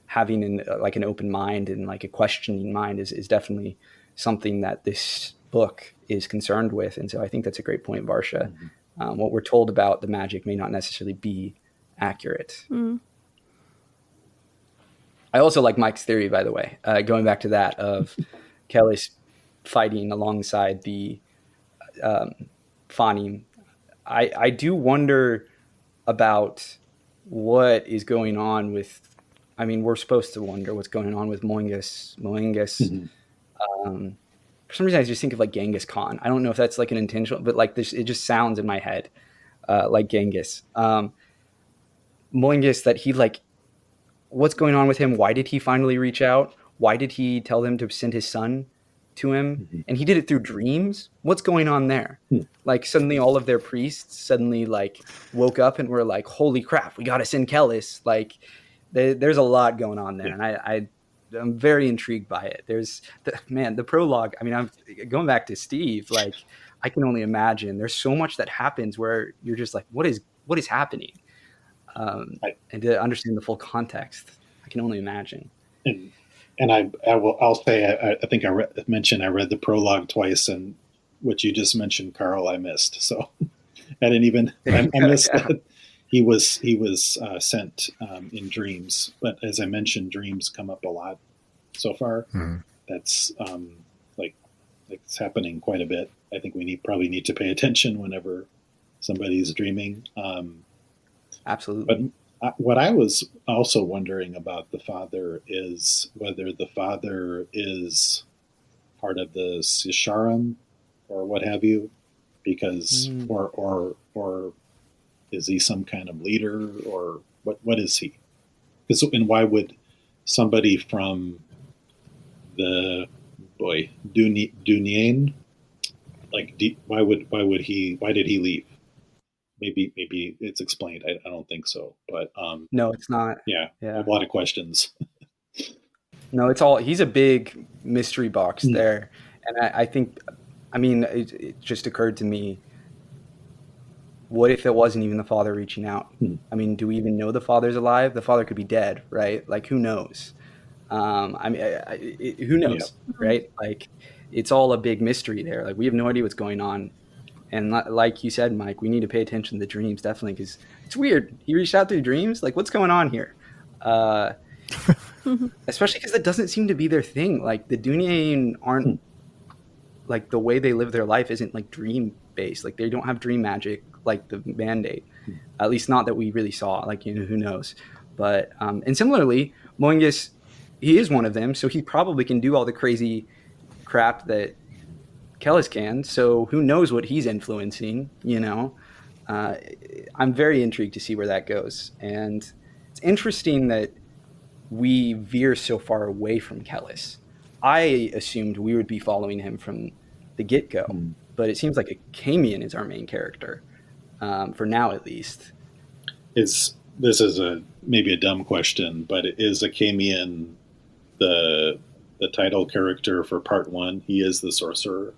having an open mind and like a questioning mind is definitely something that this book is concerned with. And so I think that's a great point, Varsha. What we're told about the magic may not necessarily be accurate. I also like Mike's theory, by the way, going back to that of Kelly's fighting alongside the Fani. I do wonder about what is going on with, I mean, we're supposed to wonder what's going on with Moingus. For some reason, I just think of like Genghis Khan. I don't know if that's like an intentional, but like this, it just sounds in my head like Genghis. Moingus, that he, like, what's going on with him? Why did he finally reach out? Why did he tell them to send his son to him? And he did it through dreams. What's going on there? Like, suddenly all of their priests suddenly like woke up and were like, holy crap, we got to send Kellis. Like, there's a lot going on there. And I'm very intrigued by it. There's the prologue. I mean, I'm going back to Steve. Like, I can only imagine there's so much that happens where you're just like, what is happening? And to understand the full context, I can only imagine. And I'll say, I think I read the prologue twice, and what you just mentioned, Carl, I missed. So I didn't even, I missed that. he was sent in dreams, but as I mentioned, dreams come up a lot so far. Mm-hmm. That's like it's happening quite a bit. I think we probably need to pay attention whenever somebody's dreaming. Absolutely. But what I was also wondering about the father is whether the father is part of the Sisharim or what have you, because or is he some kind of leader, or what is he? And why would somebody from the Dunyan, like why did he leave? Maybe it's explained. I don't think so, but no, it's not. Yeah, I have a lot of questions. No, he's a big mystery box there, and I think, I mean, it just occurred to me, what if it wasn't even the father reaching out? I mean, do we even know the father's alive? The father could be dead, right? Like, who knows? I mean, who knows, right? Like, it's all a big mystery there. Like, we have no idea what's going on. And like you said, Mike, we need to pay attention to the dreams, definitely, because it's weird. He reached out through dreams. Like, what's going on here? Especially because that doesn't seem to be their thing. Like, the Dunyan aren't, like, the way they live their life isn't, like, dream-based. Like, they don't have dream magic like the Mandate. At least not that we really saw. Like, you know, who knows? But, and similarly, Moingus, he is one of them, so he probably can do all the crazy crap that Kellis can, so who knows what he's influencing, you know? I'm very intrigued to see where that goes. And it's interesting that we veer so far away from Kellis. I assumed we would be following him from the get-go, but it seems like a Camion is our main character, for now at least. This is maybe a dumb question, but is a Camion the title character for part 1? He is the sorcerer.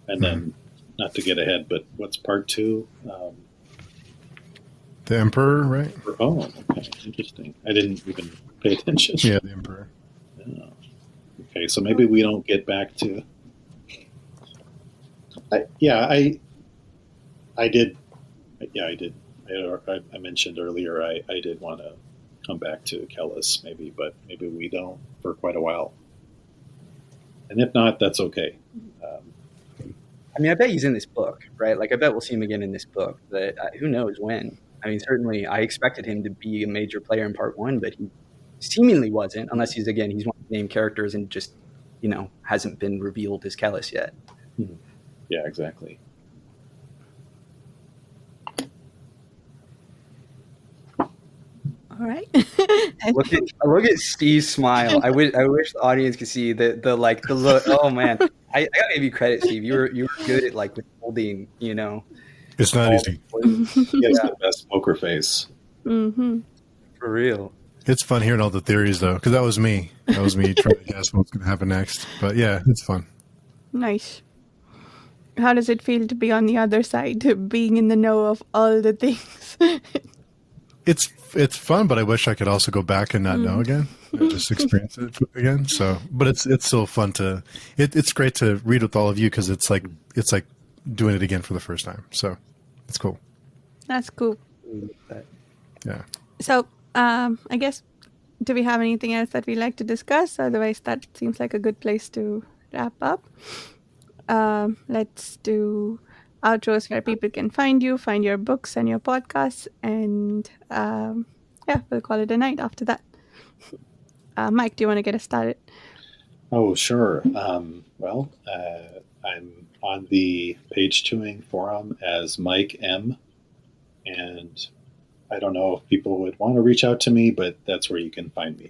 And then, not to get ahead, but what's part 2? The Emperor, right? Oh, okay, interesting. I didn't even pay attention. Yeah, the Emperor. Oh. Okay, so maybe we don't get back to. I did. Yeah, I did. I mentioned earlier I did want to come back to Kellis, maybe, but maybe we don't for quite a while. And if not, that's okay. I mean, I bet he's in this book, right? Like, I bet we'll see him again in this book, but who knows when. I mean, certainly I expected him to be a major player in part 1, but he seemingly wasn't, unless he's one of the named characters and just, you know, hasn't been revealed as Kellis yet. Yeah, exactly. All right. Look at Steve's smile. I wish the audience could see the look. Oh man, I gotta give you credit, Steve. You were good at like withholding. You know, it's not easy. He has the best poker face. Mm-hmm. For real. It's fun hearing all the theories though, because that was me. Trying to guess what's going to happen next. But yeah, it's fun. Nice. How does it feel to be on the other side, being in the know of all the things? It's fun, but I wish I could also go back and not know again. Just experience it again. So, but it's still fun to. It's great to read with all of you because it's like doing it again for the first time. So, it's cool. That's cool. Yeah. So, I guess, do we have anything else that we like to discuss? Otherwise, that seems like a good place to wrap up. Let's do outros where people can find you, find your books and your podcasts, and we'll call it a night after that. Mike, do you want to get us started? Oh, sure. Well, I'm on the Page Tuning forum as Mike M, and I don't know if people would want to reach out to me, but that's where you can find me.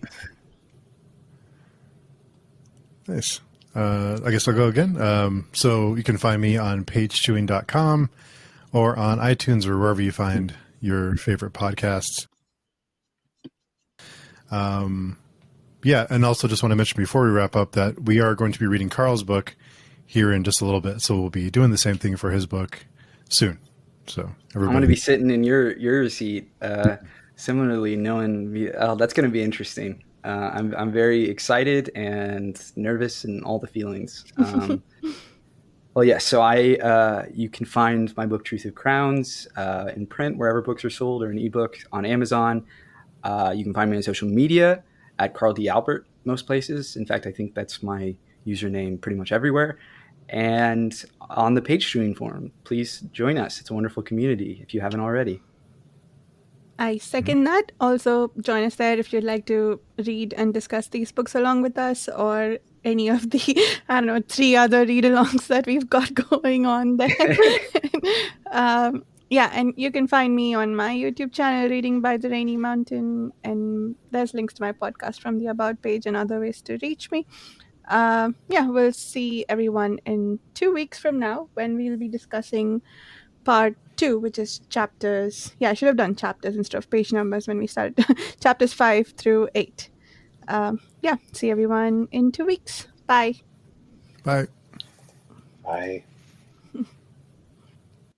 Nice. I guess I'll go again. So you can find me on pagechewing.com or on iTunes or wherever you find your favorite podcasts. And also just want to mention before we wrap up that we are going to be reading Carl's book here in just a little bit. So we'll be doing the same thing for his book soon. So everybody, I'm going to be sitting in your seat, similarly knowing that's going to be interesting. I'm very excited and nervous and all the feelings. Well, yes. So you can find my book Truth of Crowns in print wherever books are sold, or an ebook on Amazon. You can find me on social media at Carl D. Albert, most places. In fact, I think that's my username pretty much everywhere. And on the page streaming forum, please join us. It's a wonderful community if you haven't already. I second that. Also, join us there if you'd like to read and discuss these books along with us, or any of the, 3 other read alongs that we've got going on there. Yeah, and you can find me on my YouTube channel, Reading by the Rainy Mountain, and there's links to my podcast from the About page and other ways to reach me. Yeah, we'll see everyone in 2 weeks from now when we'll be discussing part 2, which is chapters. Yeah, I should have done chapters instead of page numbers when we started. Chapters 5 through 8. Yeah, see everyone in 2 weeks. Bye. Bye. Bye.